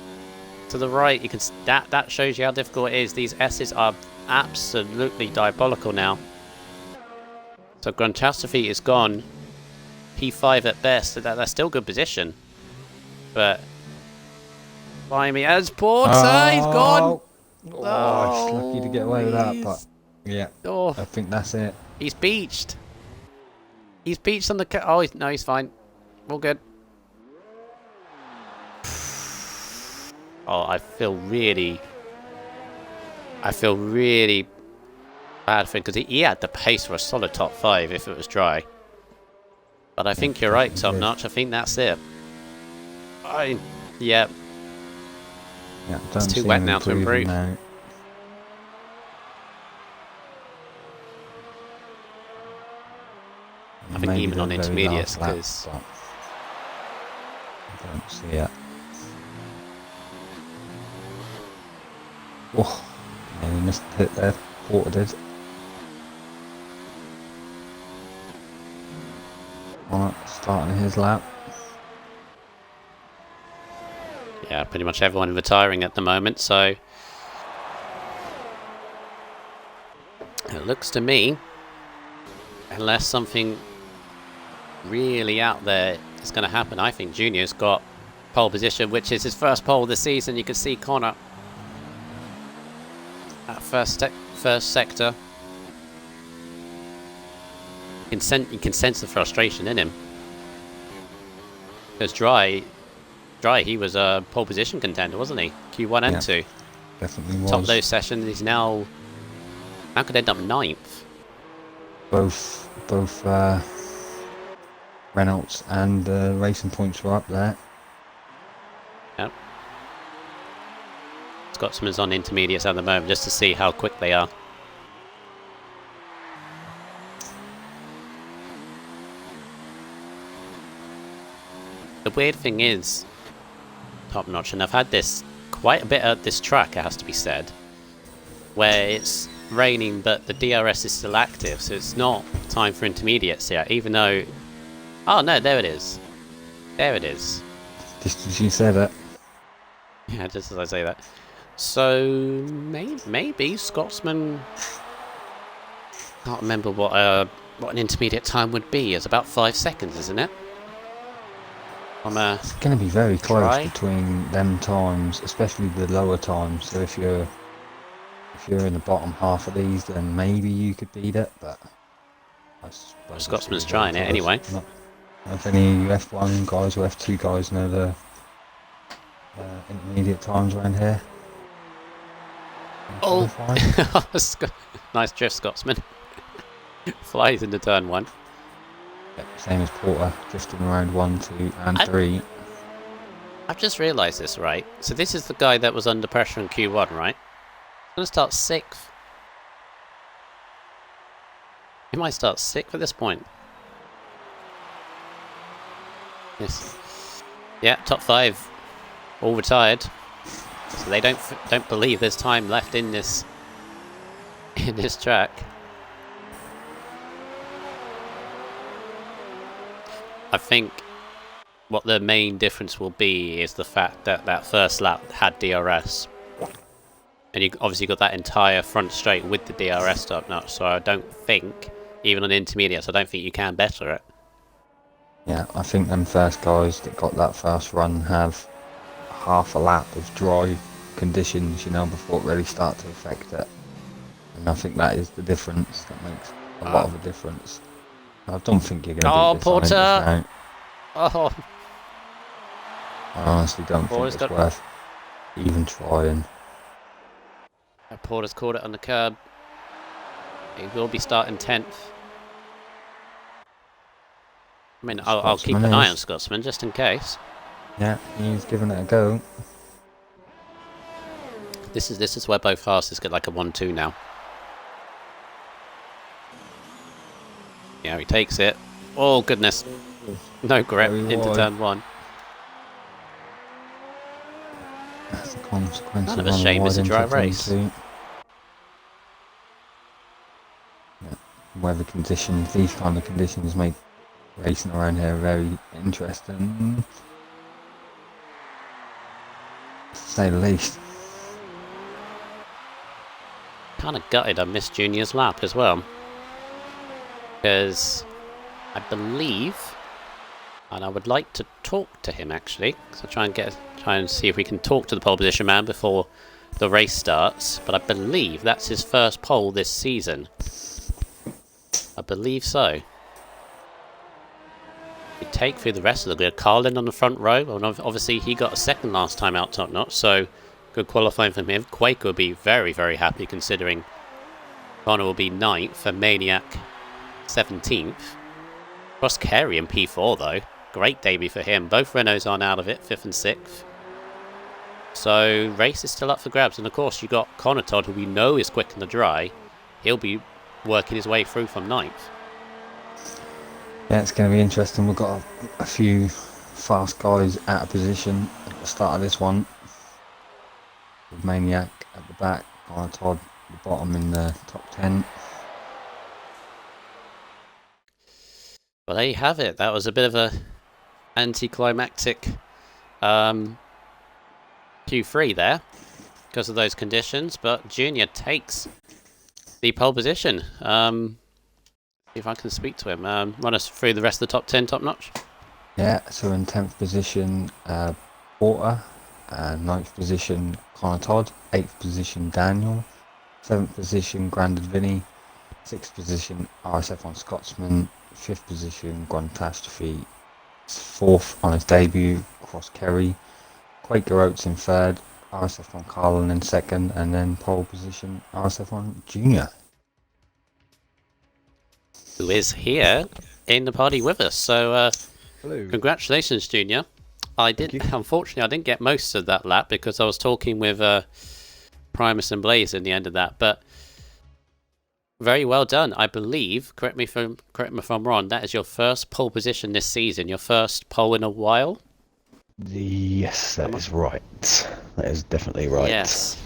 To the right, you can that shows you how difficult it is. These S's are absolutely diabolical now. So Grunchastophe is gone. P5 at best. That's still good position. But Blimey, as Porter, he's gone. Oh, he's lucky to get away with that, but yeah, Oh, I think that's it. he's beached. He's beached on the... Oh, no, he's fine. All good. Oh, I feel really bad for him, because he had the pace for a solid top 5 if it was dry. But I think you're right, Top Notch. I think that's it. Yeah. Yeah, It's too wet now to improve. Now. I think Maybe even on the very intermediates, last lap, because... but I don't see it. Oh, yeah, he missed a hit there. Porter did. Alright, starting his lap. Yeah, pretty much everyone retiring at the moment, so... It looks to me, unless something really out there is going to happen, I think Junior's got pole position, which is his first pole of the season. You can see Connor at first sector. You can sense the frustration in him. Because Dry, he was a pole position contender, wasn't he? Q1 and 2. Definitely was. Top low session. He's now could end up 9th. Both Reynolds and Racing Points were up there. Yep. Scotsman's on intermediates at the moment just to see how quick they are. The weird thing is, Top Notch, and I've had this quite a bit at this track, it has to be said, where it's raining but the DRS is still active, so it's not time for intermediates yet, even though... Oh no, there it is. There it is. Just as you said it. Yeah, just as I say that. So, maybe Scotsman... Can't remember what an intermediate time would be. It's about 5 seconds, isn't it? It's going to be very close try. between them times, especially the lower times. So if you're in the bottom half of these, then maybe you could beat it. But I suppose Scotsman's trying it anyway. Not if any F1 guys or F2 guys know the intermediate times around here. Oh, nice drift, Scotsman. Flies into turn 1. Yep, same as Porter, drifting around 1, 2, and 3. I've just realised this, right? So this is the guy that was under pressure in Q1, right? He's going to start 6th. He might start 6th at this point. Yes. Yeah, top 5. All retired. So they don't believe there's time left in this track. I think what the main difference will be is the fact that that first lap had DRS. And you obviously got that entire front straight with the DRS Top Notch, so I don't think, even on intermediates, I don't think you can better it. Yeah, I think them first guys that got that first run have half a lap of dry conditions, before it really starts to affect it. And I think that is the difference. That makes a lot of a difference. I don't think you're going to beat this Porter! now. Oh, I honestly don't Porter's think it's worth even trying. Porter's caught it on the curb. He will be starting 10th. I mean, I'll keep an eye on Scotsman just in case. Yeah, he's giving it a go. This is where both fastest get like a 1-2 now. Yeah, he takes it. Oh goodness. No grip into turn 1. That's the consequence Kind of of a running shame it's wide a into dry turn race. 2. Yeah. Weather conditions, these kind of conditions make racing around here very interesting, to say the least. Kind of gutted I missed Junior's lap as well. Because I believe, and I would like to talk to him actually, so try and see if we can talk to the pole position man before the race starts. But I believe that's his first pole this season. I believe so. We take through the rest of the grid. Carlin on the front row, and obviously he got a second last time out top notch, so good qualifying from him. Quaker will be very, very happy considering Connor will be 9th and Maniac 17th. Cross Carey in P4 though. Great debut for him. Both Renaults aren't out of it, 5th and 6th. So race is still up for grabs, and of course you got Connor Todd, who we know is quick in the dry. He'll be working his way through from 9th. Yeah, it's going to be interesting. We've got a few fast guys out of position at the start of this one. With Maniac at the back, Todd at the bottom in the top 10. Well, there you have it. That was a bit of a anticlimactic Q3 there because of those conditions, but Junior takes the pole position. See if I can speak to him. Run us through the rest of the top 10 top notch. Yeah, so in 10th position, Porter, 9th position, Connor Todd, 8th position, Daniel, 7th position, Grandad Vinny, 6th position, RSF1 Scotsman, 5th position, Grantastrophe, 4th on his debut, Cross Kerry, Quaker Oates in 3rd, RSF1 Carlin in 2nd, and then pole position, RSF1 Junior. Who is here in the party with us. So, Hello. congratulations, Junior. Unfortunately, I didn't get most of that lap because I was talking with Primus and Blaze in the end of that, but very well done. I believe, correct me if I'm wrong, that is your first pole position this season, your first pole in a while? Yes, that is right. That is definitely right. Yes.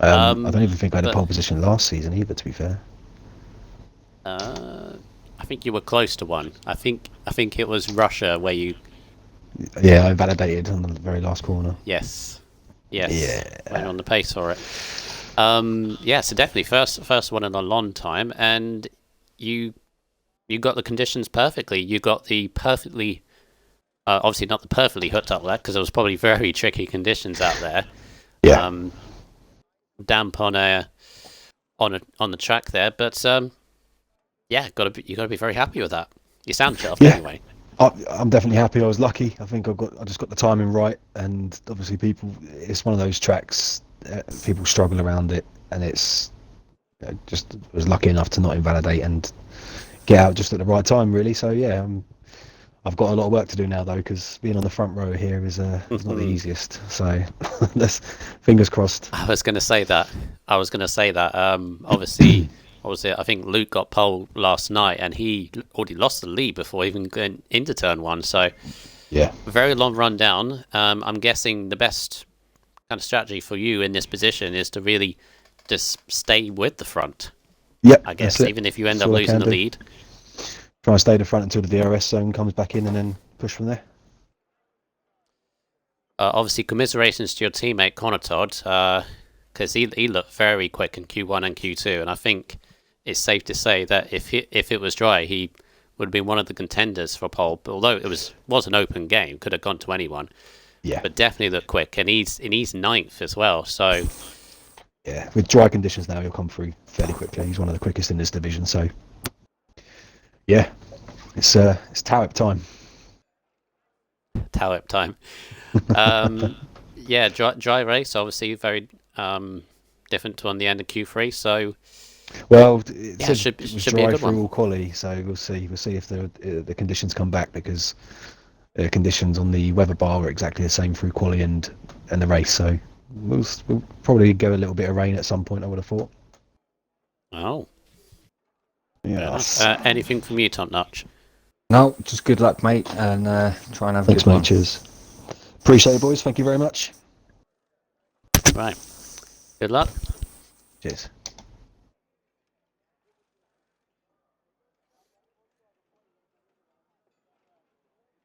I don't even think I had a but- pole position last season either, to be fair. I think you were close to one. I think it was Russia where you... Yeah, I validated on the very last corner. Yes. Yeah. Went on the pace for it. Yeah, so definitely first one in a long time, and you got the conditions perfectly. You got the perfectly, obviously not the perfectly hooked up lap because it was probably very tricky conditions out there. Yeah. Damp on the track there, but yeah, you gotta be very happy with that. You sound chuffed anyway. I'm definitely happy. I was lucky. I think I just got the timing right, and obviously it's one of those tracks. People struggle around it, and it's just was lucky enough to not invalidate and get out just at the right time, really. So yeah, I've got a lot of work to do now though, because being on the front row here is not the easiest. So let's fingers crossed. I was gonna say that. Obviously, I think Luke got pole last night, and he already lost the lead before even going into turn 1. So Yeah. very long run down. I'm guessing the best kind of strategy for you in this position is to really just stay with the front. Yep. I guess that's it. even if you end That's up all I losing can the do. lead. Try and stay the front until the DRS zone comes back in, and then push from there. Obviously, commiserations to your teammate Connor Todd, because he looked very quick in Q1 and Q2, and I think it's safe to say that if it was dry, he would have been one of the contenders for pole. But although it was an open game, could have gone to anyone. Yeah. But definitely looked quick, and he's 9th as well. So Yeah, with dry conditions now, he'll come through fairly quickly. He's one of the quickest in this division. So yeah, it's tow-up time. Towip time. Yeah, dry race, obviously very different to on the end of Q3. So Well, yeah, it should was be a dry good through one. all quali, so we'll see. We'll see if the conditions come back, because conditions on the weather bar were exactly the same through quali and the race. So we'll probably go a little bit of rain at some point, I would have thought. Oh, Yeah. anything from you, Top Notch? No, just good luck, mate, and try and have a Thanks, good one. mate. Cheers. Appreciate it, boys. Thank you very much. Right. Good luck. Cheers.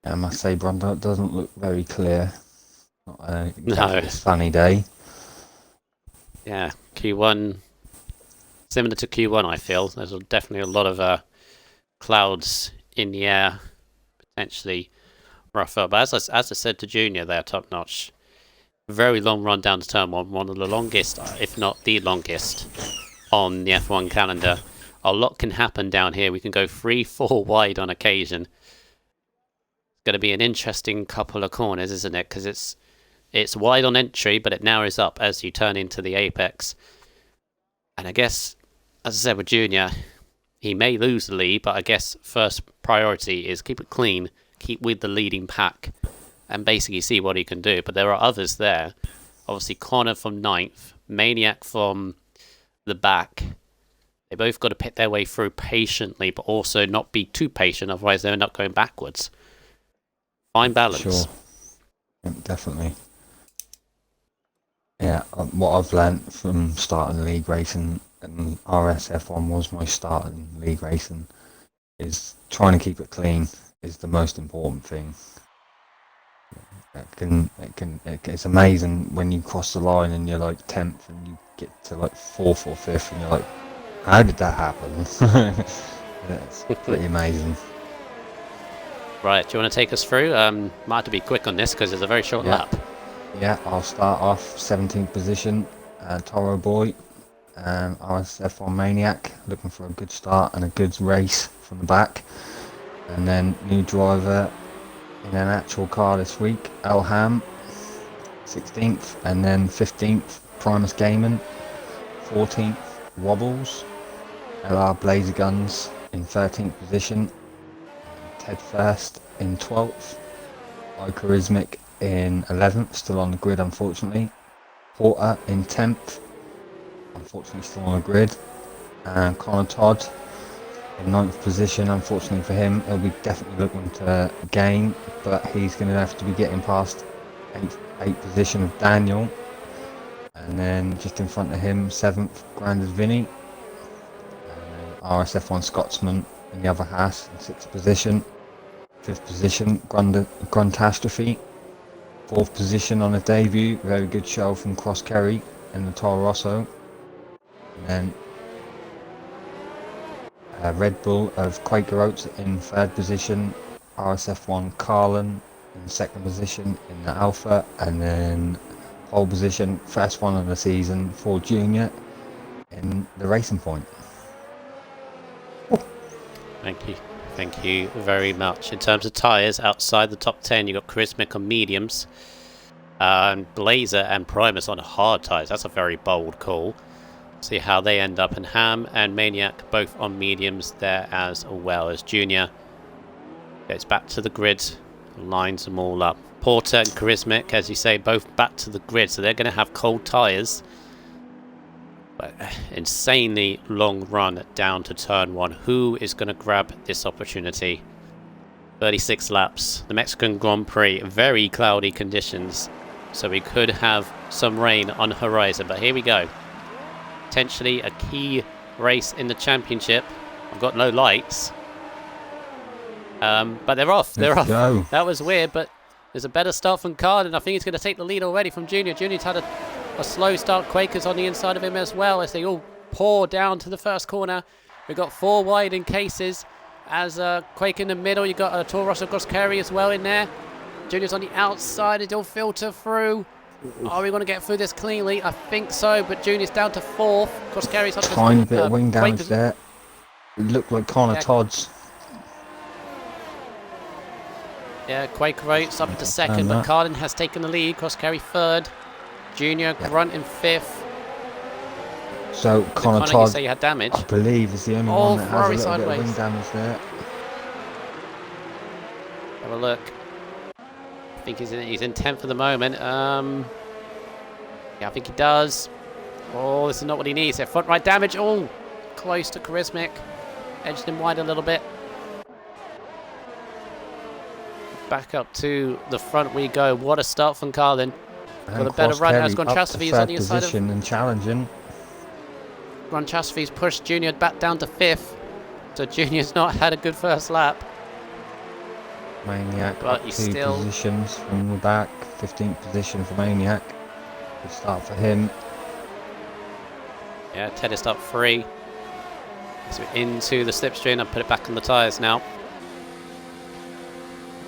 I must say, Brundle doesn't look very clear. Not exactly No. a sunny day. Yeah, Q1, similar to Q1, I feel. There's definitely a lot of clouds in the air, potentially rougher. But as I said to Junior there, Top Notch, very long run down to turn one of the longest, if not the longest, on the F1 calendar. A lot can happen down here. We can go 3-4 wide on occasion. It's going to be an interesting couple of corners, isn't it? Because it's wide on entry, but it narrows up as you turn into the apex. And I guess, as I said with Junior, he may lose the lead, but I guess first priority is keep it clean, keep with the leading pack, and basically see what he can do. But there are others there. Obviously, Connor from 9th, Maniac from the back. They both got to pick their way through patiently, but also not be too patient, otherwise they'll end up going backwards. Fine balance. Sure. Yeah, definitely. Yeah, what I've learnt from starting league racing, and RSF1 was my start in league racing, is trying to keep it clean is the most important thing. It's amazing when you cross the line and you're like 10th and you get to like 4th or 5th and you're like, how did that happen? It's pretty amazing. Right, do you want to take us through? Might have to be quick on this because it's a very short lap. Yeah, I'll start off 17th position, Toro Boy, RSF1 Maniac, looking for a good start and a good race from the back. And then new driver in an actual car this week, Elham, 16th, and then 15th, Primus Gaming, 14th, Wobbles, LR Blazer Guns in 13th position, Ted First in 12th, iCharismic in 11th, still on the grid unfortunately, Porter in 10th, unfortunately still on the grid, and Connor Todd in 9th position. Unfortunately for him, he'll be definitely looking to gain, but he's going to have to be getting past 8th position of Daniel, and then just in front of him 7th Grandis Vinny, and then RSF1 Scotsman in the other Haas in 6th position. 5th position Grundastrophe, 4th position on a debut, very good show from Cross Kerry in the Toro Rosso, and then Red Bull of Quaker Oats in 3rd position, RSF1 Carlin in 2nd position in the Alpha, and then pole position, first one of the season for Junior in the Racing Point. Thank you very much. In terms of tyres, outside the top 10, you've got Charismic on mediums, Blazer and Primus on hard tyres. That's a very bold call. See how they end up. And Ham and Maniac both on mediums there as well as Junior. Goes back to the grid, lines them all up. Porter and Charismic, as you say, both back to the grid, so they're going to have cold tyres. But insanely long run down to turn 1. Who is going to grab this opportunity? 36 laps. The Mexican Grand Prix, very cloudy conditions, so we could have some rain on the horizon. But here we go. Potentially a key race in the championship. I've got no lights. But they're off. They're off. Go. That was weird, but there's a better start from Card, and I think he's going to take the lead already from Junior. Junior's had a slow start. Quakers on the inside of him as well as they all pour down to the first corner. We've got 4 wide in cases as Quake in the middle. You've got Toro Rosso Cross Kerry as well in there. Junior's on the outside. It'll filter through. Are we going to get through this cleanly? I think so, but Junior's down to 4th. Cross Kerry's up to Tiny bit of wing damage Quakers. there. It looked like Connor Todd's. Yeah, Quake Roats up to 2nd, but Carlin has taken the lead. Cross Kerry 3rd. Junior Grunt in 5th. So Connor you Todd, say you had damage? I believe, is the only Oh, one that has a Ferrari little bit of sideways. wing damage there. Have a look. I think he's in 10th for the moment. Yeah, I think he does. Oh, this is not what he needs. There, front right damage. Oh, close to Charismic. Edged him wide a little bit. Back up to the front we go. What a start from Carlin. Got a better run as Gonchastrophes on the inside of and challenging. Gonchastrophes pushed Junior back down to 5th. So Junior's not had a good first lap. Maniac But up he's 2 still positions from the back. 15th position for Maniac. Good start for him. Yeah, Teddy's up 3. So into the slipstream and put it back on the tyres now.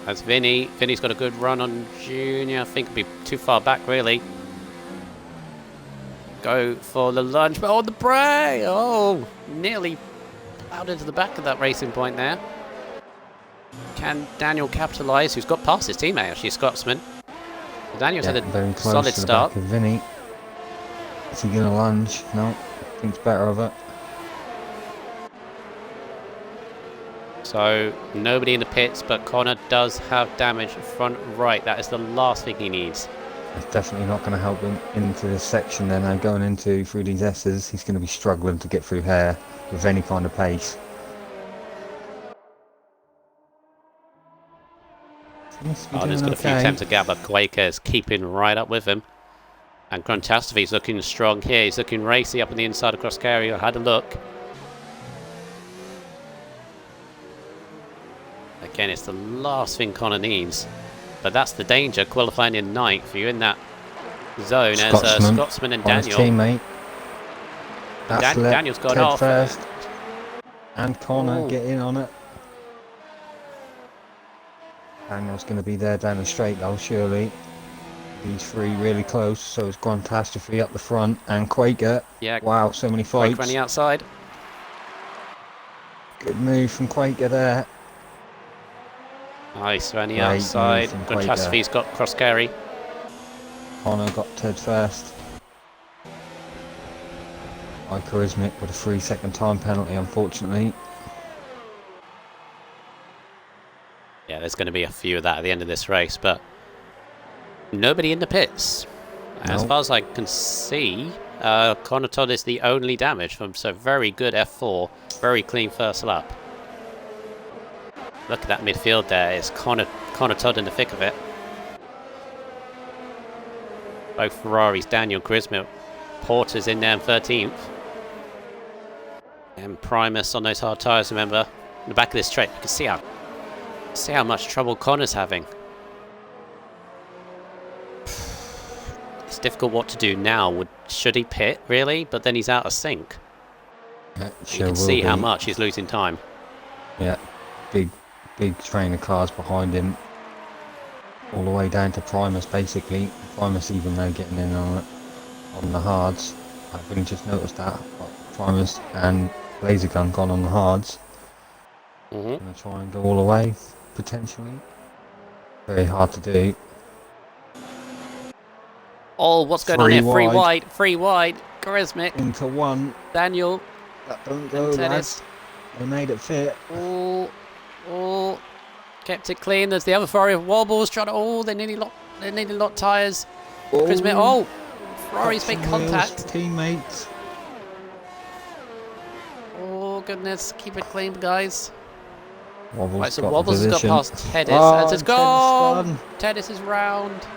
As Vinny's got a good run on Junior. I think it'd be too far back really. Go for the lunge, but oh, the brake! Oh, nearly out into the back of that racing point there. Can Daniel capitalise? Who's got past his teammate actually, Scotsman. Daniel's had a very close solid to the start. back of Vinny. Is he going to lunge? No, thinks better of it. So nobody in the pits, but Connor does have damage front right. That is the last thing he needs. It's definitely not going to help him into this section then. Now going into through these S's, he's going to be struggling to get through here with any kind of pace. Oh, there's got a few attempts to get, but Quaker is keeping right up with him. And Gonchastrophes looking strong here. He's looking racy up on the inside across Carey. I had a look. Again, it's the last thing Connor needs. But that's the danger, qualifying in 9th. You're in that zone as Scotsman and Daniel. Teammate. Daniel's got Ted off. First. And Connor get in on it. Daniel's going to be there down the straight though, surely. These 3 really close, so it's Gonchastrophe up the front and Quaker. Yeah. Wow, so many fights. Quaker on the outside. Good move from Quaker there. Nice, around the outside. Gonchastrophes got cross Carey. Connor got Ted first. Charismic with a 3-second time penalty, unfortunately. Yeah, there's going to be a few of that at the end of this race, but nobody in the pits. As far as I can see, Connor Todd is the only damage from, so very good F4, very clean first lap. Look at that midfield there. It's Connor Todd in the thick of it. Both Ferraris, Daniel Charisma. Porter's in there in 13th. And Primus on those hard tyres, remember. In the back of this straight, you can see how much trouble Connor's having. It's difficult what to do now. Should he pit, really? But then he's out of sync. Yeah, you can see how much he's losing time. Yeah, big train of cars behind him. All the way down to Primus, basically. Primus even though getting in on it, on the hards. I've really just noticed that. Primus and Laser Gun gone on the hards. Gonna try and go all the way, potentially. Very hard to do. Oh, what's going on here? Free wide. Charismic. Into 1. Daniel. That don't go, lads. They made it fit. Oh, kept it clean. There's the other Ferrari of wobbles trying to. They nearly locked tyres. Charismic. Ferrari's made contact. Teammates. Oh goodness, keep it clean, guys. Wobbles, right, so Wobbles has got past Tedis. Oh, it's gone. Tedis is round.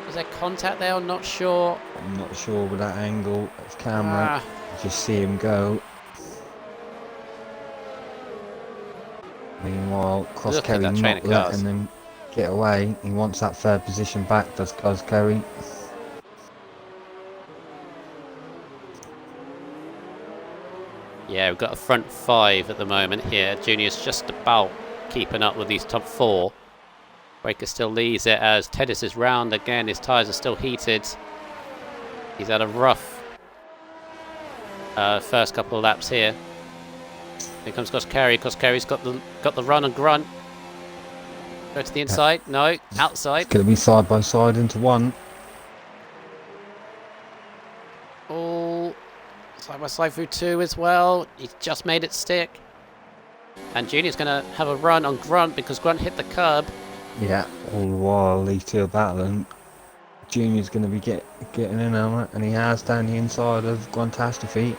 Was there contact there? I'm not sure. I'm not sure with that angle of camera. Just see him go. Meanwhile, Cross Kerry not letting him get away. He wants that 3rd position back, does Cross Kerry. Yeah, we've got a front 5 at the moment here. Junior's just about keeping up with these top 4. Breaker still leads it as Tedis is round again. His tyres are still heated. He's had a rough first couple of laps here. Here comes Koskari. Koskari's got the run and grunt. Go to the inside. No, outside. It's going to be side by side into 1. Oh, side by side through 2 as well. He's just made it stick. And Junior's going to have a run on Grunt because Grunt hit the curb. Yeah, all the while these two are battling. Junior's going to be getting in on it, and he has down the inside of Gruntastrophe.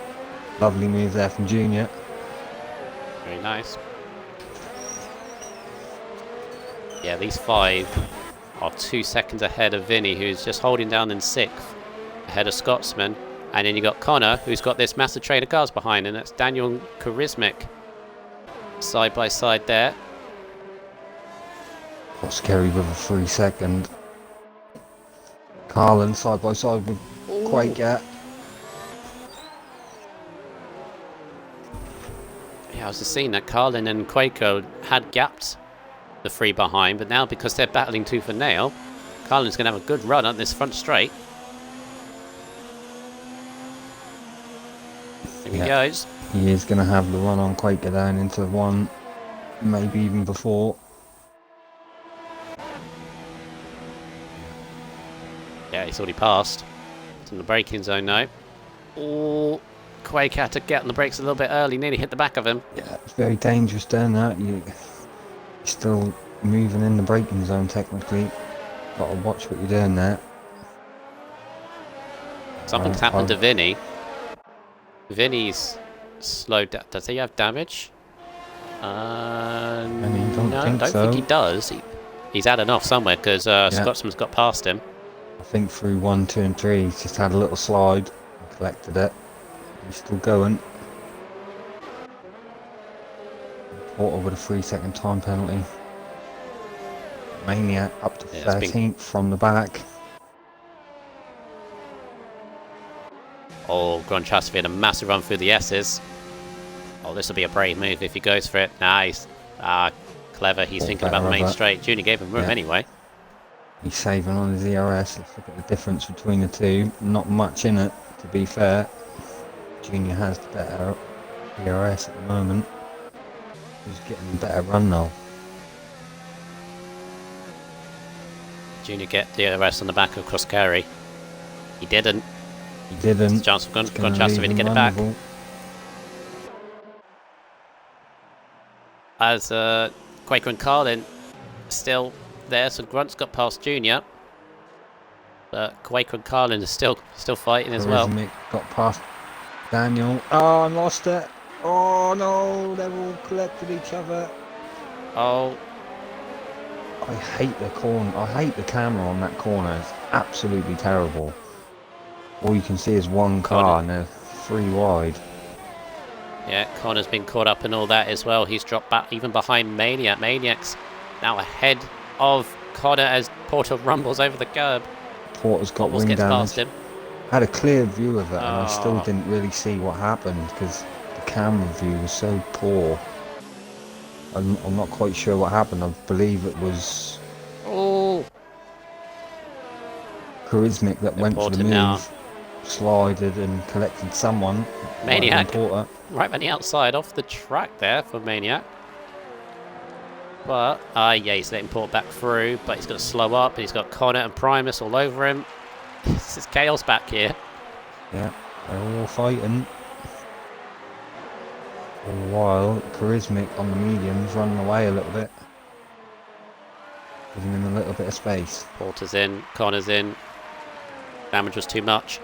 Lovely move there from Junior. Very nice. Yeah, these 5 are 2 seconds ahead of Vinny, who's just holding down in 6th, ahead of Scotsman. And then you got Connor, who's got this massive train of cars behind, and that's Daniel and Charismic side by side there. Got Scary with a 3-second. Carlin side by side with Quaker. Yeah, I was just seeing that Carlin and Quaker had gapped the 3 behind, but now because they're battling tooth and nail, Carlin's going to have a good run on this front straight. There he goes. He is going to have the run on Quaker down into 1, maybe even before. Yeah, he's already passed. It's in the braking zone now. Oh, Quake had to get on the brakes a little bit early, nearly hit the back of him. Yeah, it's very dangerous down that. You're still moving in the braking zone technically. Got to watch what you're doing there. Something's happened to Vinny. Vinny's slowed down. Does he have damage? No, I don't think he does. He's had enough somewhere because Scotsman's got past him. I think through 1, 2 and 3 he's just had a little slide and collected it. He's still going. Porter with a 3-second time penalty. Maniac up to 13th from the back. Oh, Grandchester had a massive run through the S's. Oh, this will be a brave move if he goes for it. Nice. Clever. He's thinking about the main straight. Junior gave him room anyway. He's saving on his ERS. Let's look at the difference between the two. Not much in it, to be fair. Junior has the better ERS at the moment. He's getting a better run now. Junior get the ERS on the back of Crosscarry. He didn't. He didn't. There's a chance for Grandchester to get it back. As Quaker and Carlin still there, so Grunt's got past Junior, but Quaker and Carlin are still fighting as well. Got past Daniel. Oh, I lost it. Oh no, they've all collected each other. Oh, I hate the corner. I hate the camera on that corner. It's absolutely terrible. All you can see is one car and they're 3 wide. Yeah, Connor's been caught up in all that as well. He's dropped back even behind Maniac. Maniac's now ahead of Connor as Porter rumbles over the curb. Porter's got wing damage. Past him. Had a clear view of it, and I still didn't really see what happened because the camera view was so poor. I'm not quite sure what happened. I believe it was Charismic that went for the move, slided and collected someone. Maniac right on the outside off the track there for Maniac. But, yeah, he's letting Port back through, but he's got to slow up, and he's got Connor and Primus all over him. This is chaos back here. Yeah, they're all fighting. For a while, Charismic on the mediums running away a little bit. Giving him a little bit of space. Porter's in, Connor's in. Damage was too much.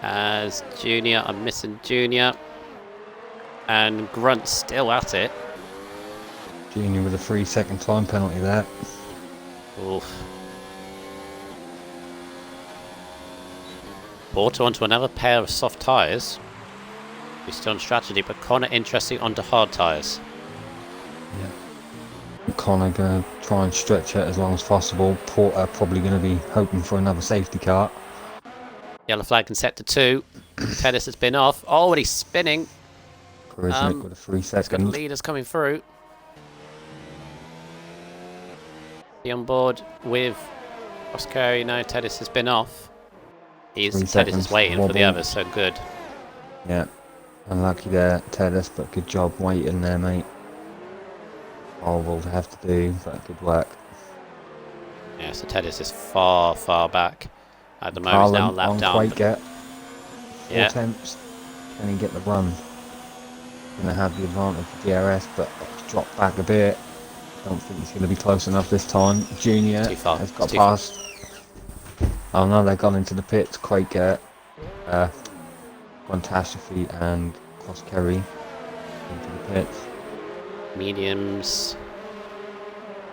As Junior, I'm missing Junior. And Grunt's still at it. Junior with a 3-second time penalty there. Oof. Porter onto another pair of soft tyres. He's still on strategy, but Connor interesting onto hard tyres. Yeah. Connor going to try and stretch it as long as possible. Porter probably going to be hoping for another safety car. Yellow flag can set to 2. Tennis has been off. Oh, and he's spinning. Charismic with a 3-second. Got leaders coming through. The on board with Oscar. No, Tedis has been off. Tedis is waiting for the others, so good. Yeah, unlucky there, Tedis, but good job waiting there, mate. Horrible to have to do, but good work. Yeah, so Tedis is far, far back. At the moment, now lap down. Quake 4 attempts. Can he get the run? Gonna have the advantage of DRS, but it's dropped back a bit. Don't think he's going to be close enough this time. Junior Too far. has It's got too far. past. Oh no, they've gone into the pits. Quaker, Catastrophe and Cross Kerry into the pits. Mediums.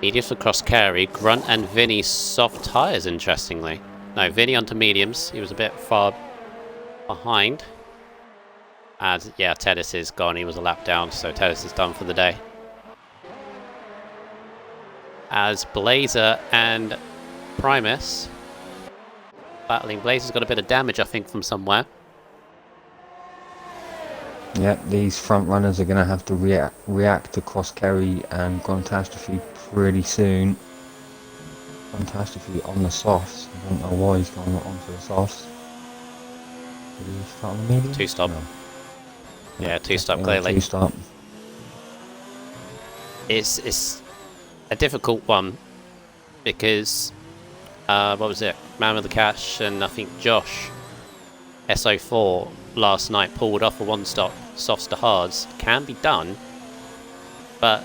Mediums for Cross Carry. Grunt and Vinny soft tyres, interestingly. No, Vinny onto mediums. He was a bit far behind. And yeah, Tennis is gone. He was a lap down, so Tennis is done for the day. As Blazer and Primus battling. Blazer's got a bit of damage, I think, from somewhere. Yep, these front runners are going to have to react to Cross Kerry and Catastrophe pretty soon. Catastrophe on the softs. I don't know why he's gone onto the softs. Did he start on the medium? Two stop. No. Yeah, two stop clearly. Two stop. It's a difficult one because what was it? Man with the Cash and I think Josh S04 last night pulled off a one stop softs to hards. Can be done, but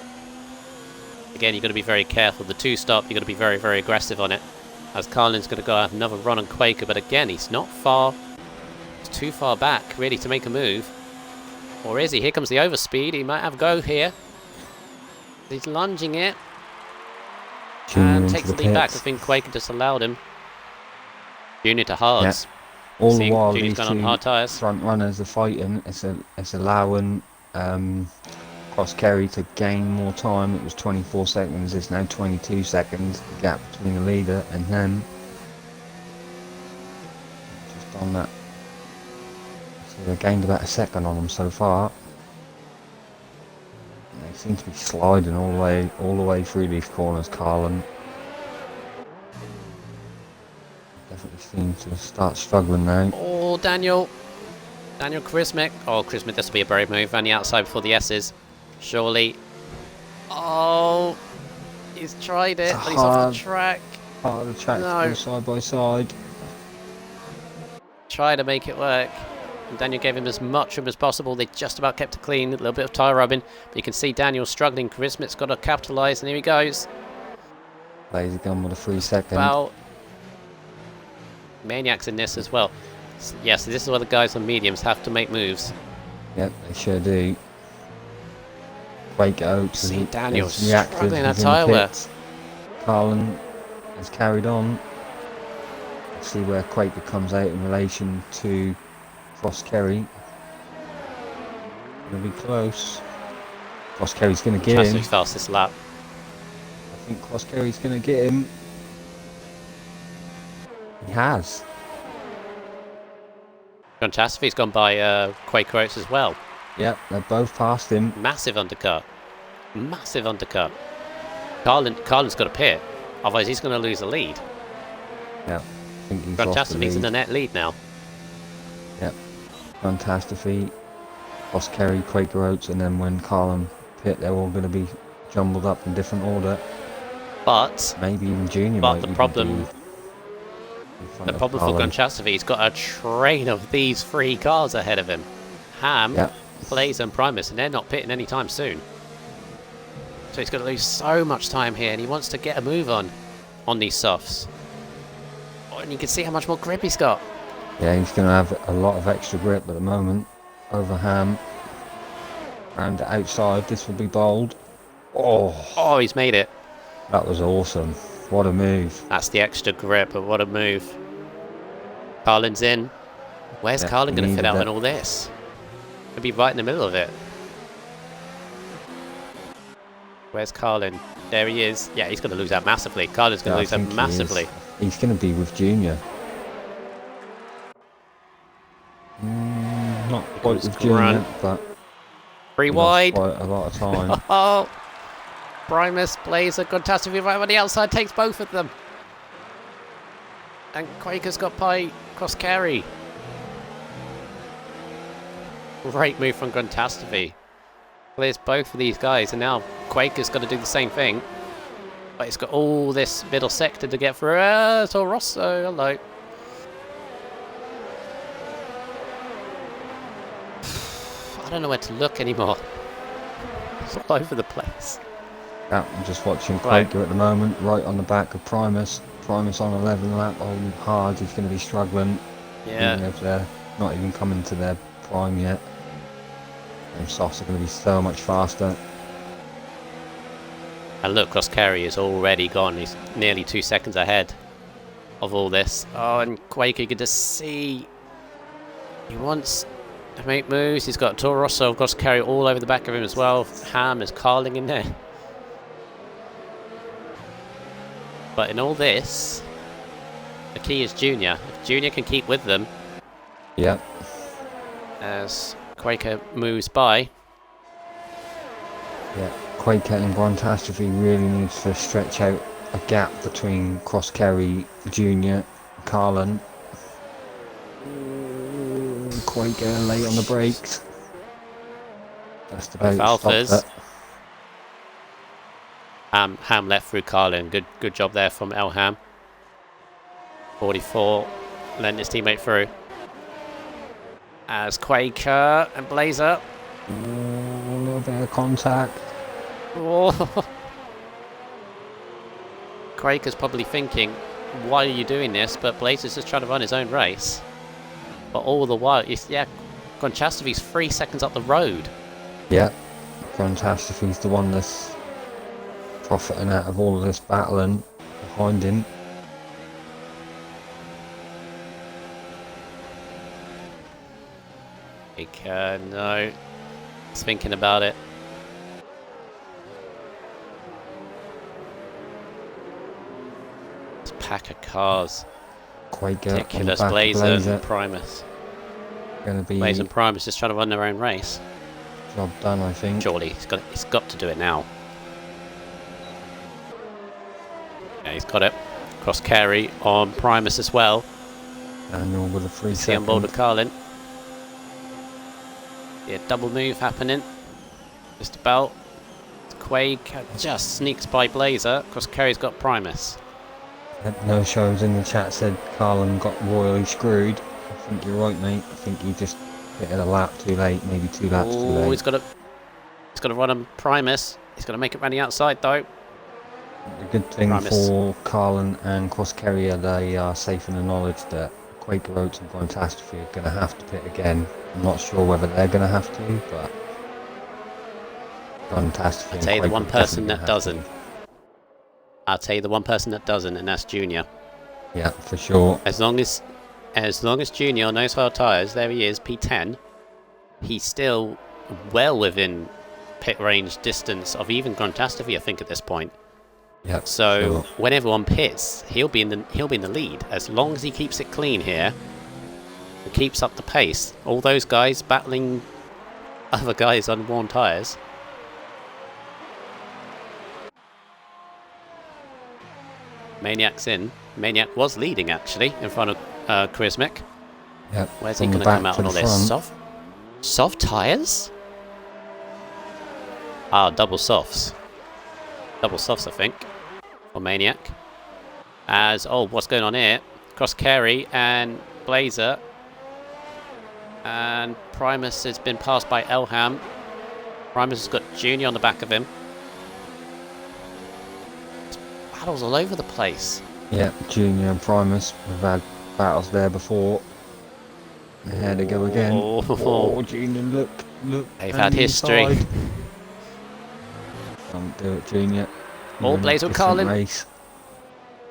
again you've got to be very careful. The two stop you've got to be very, very aggressive on it. As Carlin's going to go have another run on Quaker, but again he's not far. He's too far back really to make a move. Or is he? Here comes the overspeed. He might have a go here. He's lunging it. Junior And into takes the the lead back. I pits. think Quaker just allowed him. Junior to hards. All the Seeing while Junior's these gone on two hard tyres. front runners are fighting. It's allowing Cross Kerry to gain more time. It was 24 seconds. It's now 22 seconds. The gap between the leader and him. Just on that. So they've gained about a second on them so far. And they seem to be sliding all the way through these corners, Carlin. Definitely seem to start struggling now. Oh, Daniel Chrismick. Oh, Chrismick, this will be a brave move. Around the outside before the S's. Surely. Oh, he's tried it, but he's off the track. Part of the track No. to go side by side. Try to make it work. And Daniel gave him as much room as possible. They just about kept it clean. A little bit of tyre rubbing. But you can see Daniel struggling. Chrismick's got to capitalise, and here he goes. Laser gun with a 3 second. Well, Maniac's in this as well. Yeah, so this is where the guys on mediums have to make moves. Yep, they sure do. Quake Oaks See Daniel has reacted struggling that within tyre the wear. pits. Carlin has carried on. Let's see where Quaker comes out in relation to Cross Kerry. Gonna be close. Cross Kerry's gonna get him. Chastity's fastest lap. I think Cross Kerry's gonna get him. He has. John Chastity's gone by Quaker Oats as well. Yep, they're both past him. Massive undercut. Massive undercut. Carlin's got to pit. Otherwise he's going to lose the lead. Yep, I think he's John lost the Chastity's in lead. the net lead now. Yep, Catastrophe, Cross Kerry, Quaker Oats, and then when Carlin pit, they're all going to be jumbled up in different order. But Maybe even Junior But might the even problem- be in front the of problem for Carlin. Gonchastity, he's got a train of these three cars ahead of him. Ham, Yep. Blaze and Primus, and they're not pitting anytime soon. So he's going to lose so much time here, and he wants to get a move on these softs. Oh, and you can see how much more grip he's got. Yeah, he's going to have a lot of extra grip at the moment over Ham. And outside, this will be bold. Oh, Oh, he's made it. that was awesome. What a move. That's the extra grip, but what a move. Carlin's in. Where's Yeah, Carlin he going to fit needed out that. in all this? Could be right in the middle of it. Where's Carlin? There he is. Yeah, he's going to lose out massively. Carlin's going Yeah, I to lose think out he massively. is. He's going to be with Junior. Not quite comes with Junior, Grant. but Three he lost wide. quite a lot of time. Oh! Primus, Blazer, Catastrophe right on the outside, takes both of them. And Quaker's got by Cross Carry. Great move from Catastrophe. Clears both of these guys, and now Quaker's got to do the same thing. But it's got all this middle sector to get through. Toro Rosso, hello. I don't know where to look anymore. It's all over the place. Yeah, I'm just watching Right. Quaker at the moment, right on the back of Primus. Primus on 11 lap, holding hard. He's going to be struggling, even Yeah. if they're not even coming to their prime yet. And softs are going to be so much faster. And look, Cross Carry is already gone. He's nearly 2 seconds ahead of all this. Oh, and Quaker, you can just see he wants to make moves. He's got Toro Rosso, Cross Carry all over the back of him as well. Ham is Carling in there. But in all this, the key is Junior. If Junior can keep with them Yeah, as Quaker moves by. yeah. Quaker and Grantastrophe really needs to stretch out a gap between Cross Kerry, Junior, Carlin. Quaker late on the brakes. Just about Both stopped Alphas. it. Ham left through Carlin. Good job there from Elham. 44. Lent his teammate through. As Quaker and Blazer. A little bit of contact. Oh. Quaker's probably thinking, why are you doing this? But Blazer's just trying to run his own race. But all the while, Gonchastrophe's 3 seconds up the road. Yeah, Grantastrophe's the one that's profiting out of all of this battling behind him. No. He's thinking about it. This pack of cars. Quaker Ridiculous. on the back Blazer of Blazer. and Primus. Going to be Blazer and Primus just trying to run their own race. job done, I think. Surely he's got to do it now. Yeah, he's got it. Cross carry on Primus as well. Daniel with a 3 See on board second. with Carlin. Yeah, double move happening. Just about. Quaig just sneaks by Blazer. Cross carry's got Primus. No shows in the chat said Carlin got royally screwed. I think you're right, mate. I think he just hit a lap too late, maybe 2 laps too Oh, late. he's got to run on Primus. He's got to make it round the outside though. The good thing Primus. for Carlin and Cross Carrier, they are safe in the knowledge that Quaker Oats and Grantastrophe are going to have to pit again. I'm not sure whether they're going to have to, but Grantastrophe. I'll tell you the one person that doesn't. I'll tell you the one person that doesn't, and that's Junior. Yeah, for sure. As long as Junior knows hard tyres, there he is, P10. He's still well within pit range distance of even Grantastrophe, I think, at this point. Yeah. So sure. when everyone pits, he'll be in the lead as long as he keeps it clean here. And keeps up the pace. All those guys battling other guys on worn tyres. Maniac's in. Maniac was leading actually in front of Charismic. Yep. Where's he from going the to come back out to on all the this? front. Soft tyres? Ah, double softs. Double softs, I think. For Maniac. What's going on here? Cross Carey and Blazer. And Primus has been passed by Elham. Primus has got Junior on the back of him. Battles all over the place. Yeah, Junior and Primus. We've had battles there before. Here they go again. Oh, Junior, look. They've had history. inside. Don't do it, Junior. Oh, Blazer with Carlin. Race.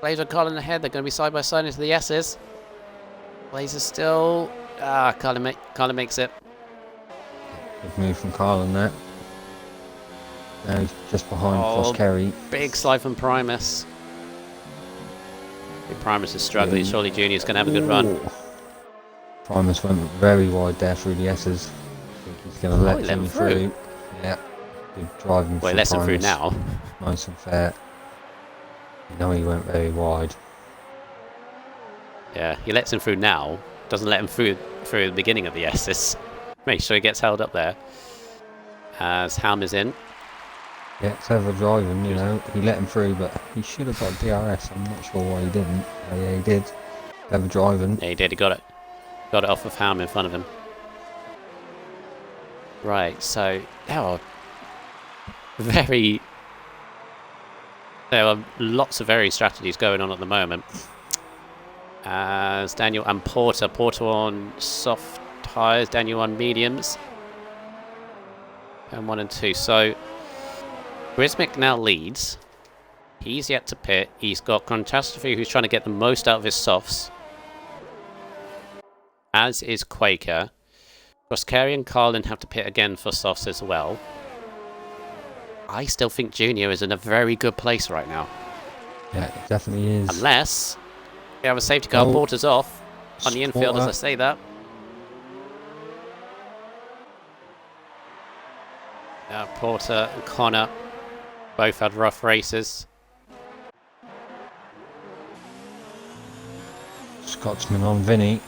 Blazer and Carlin ahead. They're going to be side by side into the S's. Blazer still. Carlin makes it. Good move from Carlin there. Now he's just behind Cross Kerry. Big slide from Primus. Primus is struggling. Yeah. Surely Junior's going to have a good run. Ooh. Primus went very wide there through the S's. I think he's going to let him through. Yeah. Good driving. Well, he lets him through now. Nice and fair. No, he went very wide. Yeah, he lets him through now. Doesn't let him through the beginning of the S's. Make sure he gets held up there. As Helm is in. Yeah, clever driving, you know. He let him through, but he should have got DRS. I'm not sure why he didn't. But yeah, he did. Clever driving. Yeah, he did. He got it. Got it off of Helm in front of him. Right, so... Oh, very There are lots of varying strategies going on at the moment. As Daniel and Porter on soft tyres, Daniel on mediums. And 1 and 2. So Grismick now leads. He's yet to pit. He's got Catastrophe, who's trying to get the most out of his softs. As is Quaker. Croscarry and Carlin have to pit again for softs as well. I still think Junior is in a very good place right now. Yeah, it definitely is. Unless we have a safety car. Oh. Porter's off on the infield as I Porter. say that. Porter and Connor both had rough races. Scotsman on Vinny.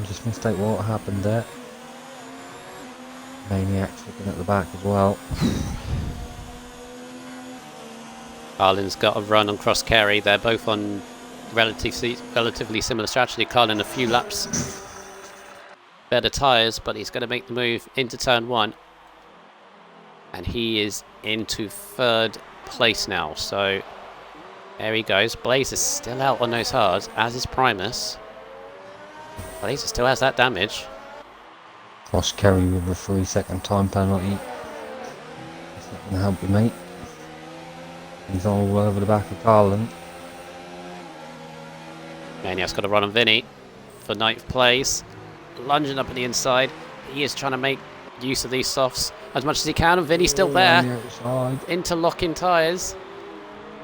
Just mistake what happened there. Maniac's looking at the back as well. Carlin's got a run on Cross-Carry. They're both on relatively similar strategy. Carlin a few laps better tyres, but he's going to make the move into turn 1. And he is into 3rd place now. So there he goes. Blaze is still out on those hards, as is Primus. Blaze still has that damage. Cross carry with a 3-second time penalty. That's not going to help you, mate. He's all over the back of Carlin. Maniac's got to run on Vinny for 9th place. Lunging up on the inside. He is trying to make use of these softs as much as he can, and Vinny's still there. Interlocking tyres.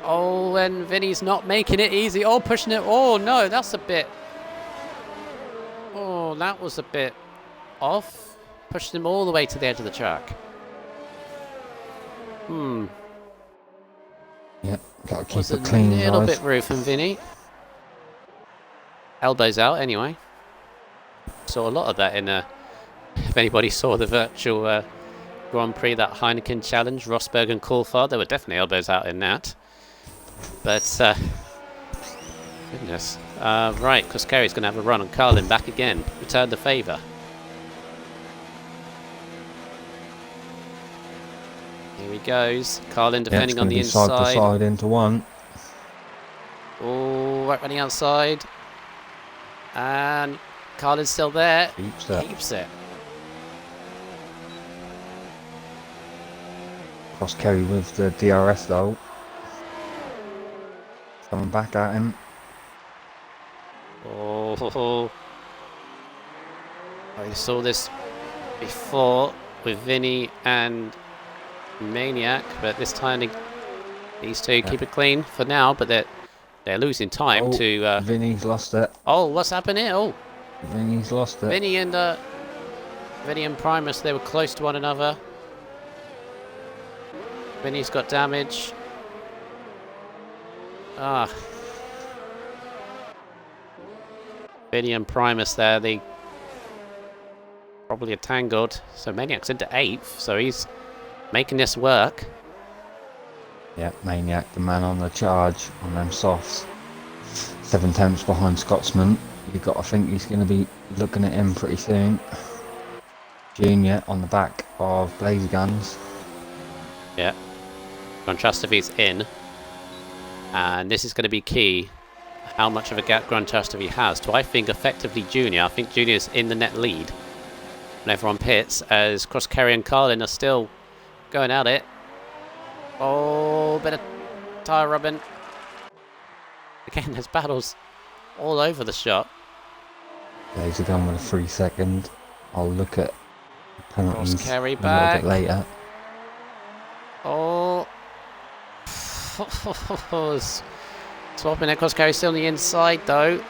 Oh, and Vinny's not making it easy. Oh, pushing it. Oh, no, that's a bit... Oh, that was a bit off. Pushed him all the way to the edge of the track. Yep, gotta keep Was it clean, a little guys. bit rude from Vinny. Elbows out anyway. Saw a lot of that in if anybody saw the virtual Grand Prix, that Heineken Challenge, Rosberg and Coulthard, there were definitely elbows out in that. But goodness. Right, because Kerry's going to have a run on Carlin back again. Return the favour. Here he goes. Carlin defending on the inside. Side to side into one. Oh, right on the outside. And Carlin's still there. Keeps it. it. Cross carry with the DRS though. Coming back at him. Oh, I saw this before with Vinny and Maniac, but this time these two keep it clean for now, but they're losing time to... Vinny's lost it. Oh, what's happened here? Oh, Vinny's lost it. Vinny and Primus, they were close to one another. Vinny's got damage. Vinny and Primus there, they probably are tangled. So Maniac's into 8th, so he's making this work. Yeah, Maniac, the man on the charge on them softs. 7 tenths behind Scotsman. You've got to think he's going to be looking at him pretty soon. Junior on the back of Blazer Guns. Yeah. Grandchastevi's in. And this is going to be key. How much of a gap Grandchastevi has to, I think, effectively Junior. I think Junior's in the net lead. And everyone pits as Cross-Carry and Carlin are still going at it. Oh, bit of tyre rubbing. Again, there's battles all over the shot. Blazer Gun with a 3-second. I'll look at penalties Cross-Carry a back. little bit later. Oh. Swapping it. Cross-Carry still on the inside, though.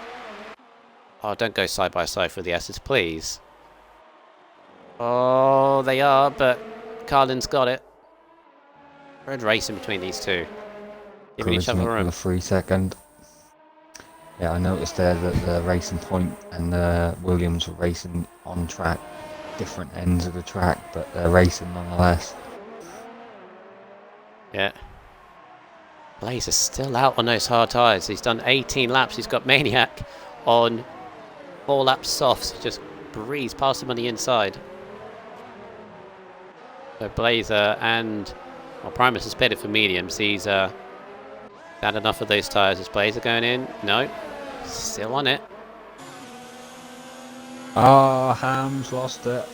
Oh, don't go side by side for the S's, please. Oh, they are, but Carlin's got it. Red racing between these two. Giving each other room. With a 3-second. Yeah, I noticed there that the Racing Point and the Williams were racing on track, different ends of the track, but they're racing nonetheless. Yeah. Blaze is still out on those hard tyres. He's done 18 laps. He's got Maniac on 4 laps softs. Just breezed past him on the inside. So Blazer and Well, Primus has pitted for mediums. He's had enough of those tyres. His Blazer going in. No. Still on it. Ah, Ham's lost it.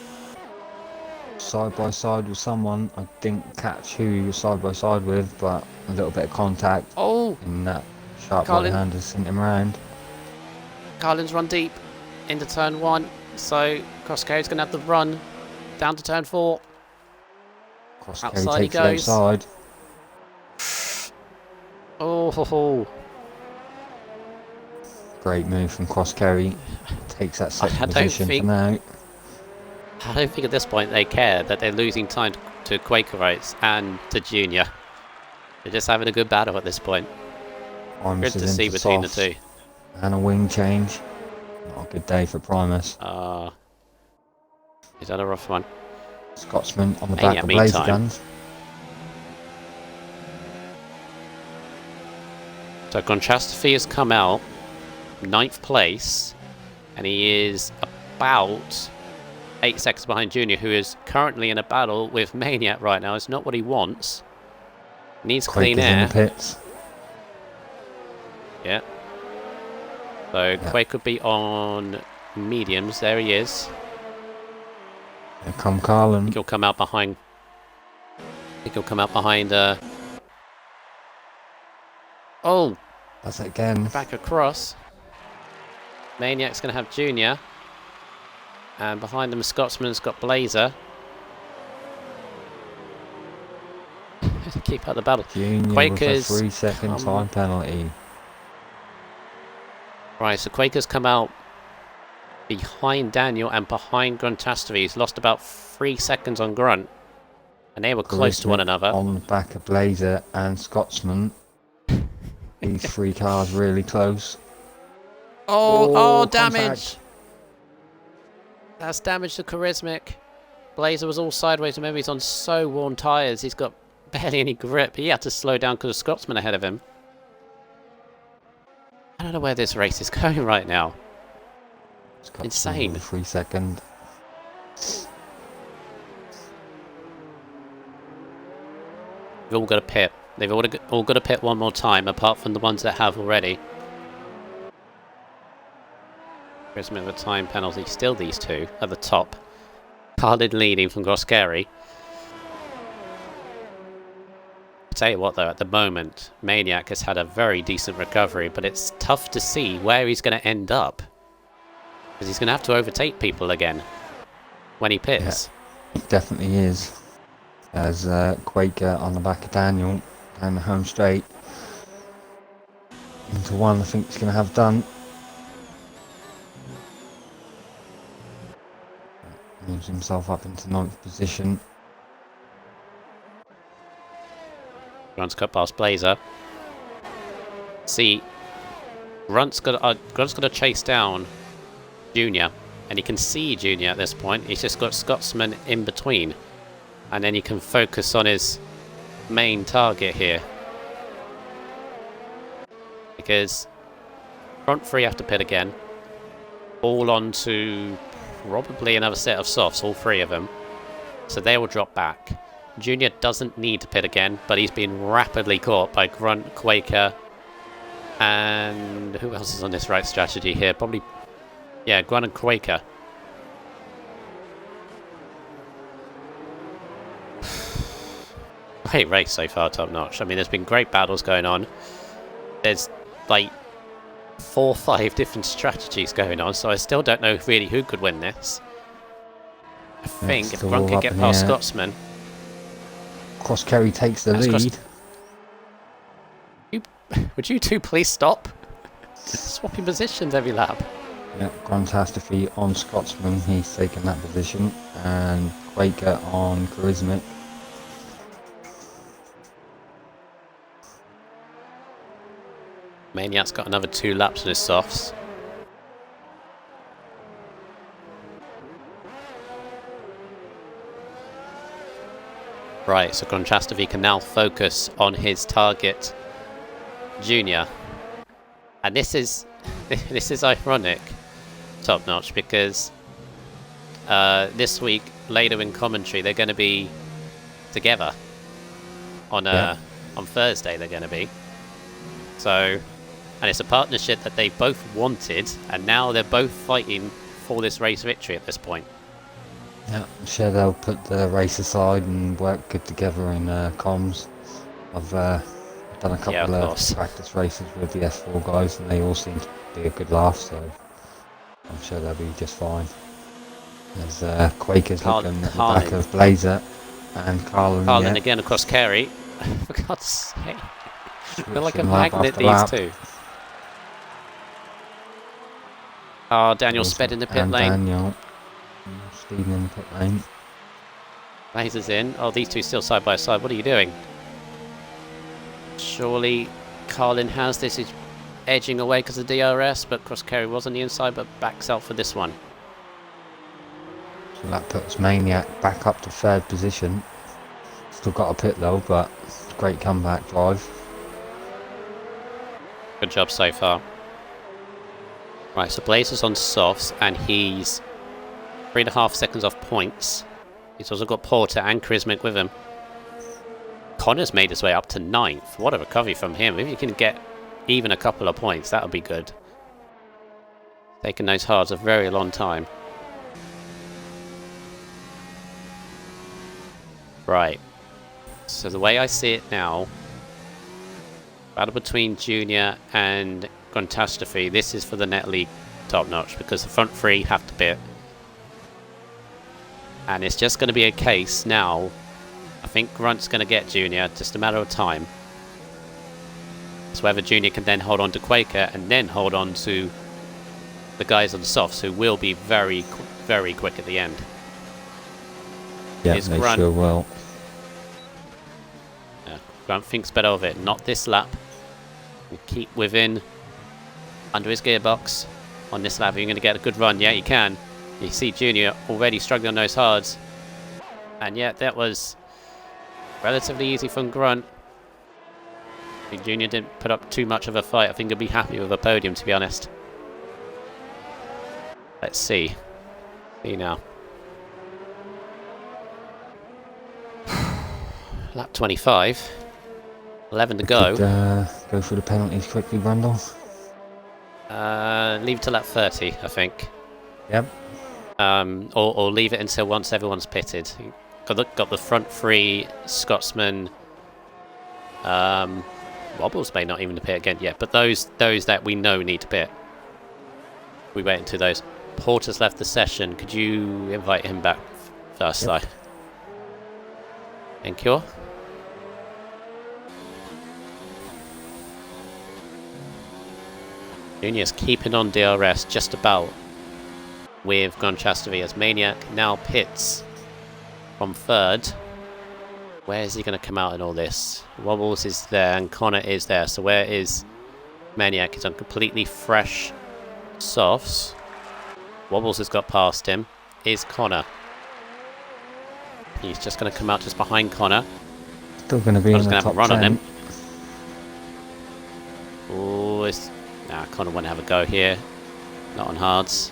Side by side with someone. I didn't catch who he was side by side with, but a little bit of contact Oh! in that sharp Colin. right hand has sent him round. Carlin's run deep into turn 1. So, Crosscarry's going to have the run down to turn 4. Cross Outside Kerry he takes it goes. outside. Oh, ho, ho. Great move from Cross Kerry. Takes that I second don't position for think- now. I don't think at this point they care that they're losing time to Quakerites and to Junior. They're just having a good battle at this point. Primus Good to is see into between the softs two. and a wing change. Not a good day for Primus. Is that a rough one? Scotsman on the Hey, back yeah, of Blazer meantime. guns. So Gonchastrophe has come out 9th place, and he is about 8 seconds behind Junior, who is currently in a battle with Maniac right now. It's not what he wants. Needs clean Quakers in air. the pits. Yeah. So Quake could be on mediums. There he is. Here come Carlin. He'll come out behind. I think he'll come out behind. Oh, That's it again. back across. Maniac's going to have Junior. And behind them, Scotsman's got Blazer. To keep out the battle. Junior Quakers with a 3-second come- time penalty. Right, so Quaker's come out behind Daniel and behind Gruntastrophe. He's lost about 3 seconds on Grunt. And they were close to one another. On the back of Blazer and Scotsman. These 3 cars really close. Oh, contact. damage! That's damage to Charismatic. Blazer was all sideways. Remember, he's on so worn tyres. He's got barely any grip. He had to slow down because of Scotsman ahead of him. I don't know where this race is going right now. Scotsman Insane. with a 3-second. They've all got a pit. They've all got a pit one more time, apart from the ones that have already. Charismatic with a time penalty. Still these two at the top. Carlin leading from Groscari. Tell you what though, at the moment, Maniac has had a very decent recovery, but it's tough to see where he's going to end up. Because he's going to have to overtake people again when he pits. It definitely is. As Quaker on the back of Daniel down the home straight. Into one I think he's going to have done. Moves himself up into 9th position. Grunt's cut past Blazer. See, Grunt's got to chase down Junior, and he can see Junior at this point. He's just got Scotsman in between, and then he can focus on his main target here. Because front three have to pit again. All onto probably another set of softs, all 3 of them. So they will drop back. Junior doesn't need to pit again, but he's been rapidly caught by Grunt, Quaker, and who else is on this right strategy here? Probably, yeah, Grunt and Quaker. Great race so far, top notch. I mean, there's been great battles going on. There's like 4 or 5 different strategies going on, so I still don't know really who could win this. I think if still Grunt all could up get in past the air. Scotsman. Cross Kerry takes the That's lead. Would you two please stop? Swapping positions every lap. Yep, Gruntastrophe on Scotsman, he's taken that position. And Quaker on Charismatic. Maniac's got another 2 laps on his softs. Right, so Gonchastrophe can now focus on his target, Junior. And this is this is ironic, top notch, because this week, later in commentary, they're going to be together. on Yeah. on Thursday. They're going to be. So, and it's a partnership that they both wanted, and now they're both fighting for this race victory at this point. Yeah, I'm sure they'll put the race aside and work good together in comms. I've done a Yeah, couple of of course. practice races with the S4 guys, and they all seem to be a good laugh, so I'm sure they'll be just fine. There's Quakers looking at the back of Blazer, and Carlin, Carlin yeah, again across Kerry. For God's sake. They're like a switching lap magnet, after these lap. two. Oh, Daniel Wilson sped in the pit and lane. Daniel speeding in the pit lane. Blazers in. Oh, these two still side by side. What are you doing? Surely Carlin has this. He's edging away because of DRS, but Cross Kerry was on the inside, but backs out for this one. So that puts Maniac back up to third position. Still got a pit though, but great comeback drive. Good job so far. Right, so Blazer's on softs, and he's 3.5 seconds off points. He's also got Porter and Charismatic with him. Connor's made his way up to 9th. What a recovery from him. If you can get even a couple of points, that would be good. Taking those hards a very long time. Right. So the way I see it now, battle between Junior and Catastrophe. This is for the net league top notch because the front three have to pit. And it's just going to be a case now. I think Grunt's going to get Junior, just a matter of time. It's whether Junior can then hold on to Quaker and then hold on to the guys on the softs who will be very, very quick at the end. Yeah, Is they Grunt- sure will. Grunt thinks better of it. Not this lap. We keep within under his gearbox on this lap. Are you going to get a good run? Yeah, you can. You see Junior already struggling on those hards. And yet that was relatively easy from Grunt. I think Junior didn't put up too much of a fight. I think he'll be happy with a podium, to be honest. Let's see. See now. Lap 25. 11 to go. Could, go through the penalties quickly, Brundle. Leave it to lap 30, I think. Yep. Or leave it until once everyone's pitted. Got the front three Scotsman. Wobbles may not even pit again yet, but those that we know need to pit. We wait until those. Porter's left the session. Could you invite him back first, Yep. though? Thank you. Junior's keeping on DRS just about with Gonchastrovy as Maniac now pits from third. Where is he going to come out in all this? Wobbles is there and Connor is there. So where is Maniac? He's on completely fresh softs. Wobbles has got past him. Is Connor. He's just going to come out just behind Connor. Still going to be in Connor's the going to have top a run 10. on him. Oh, nah, Connor won't have a go here. Not on hards.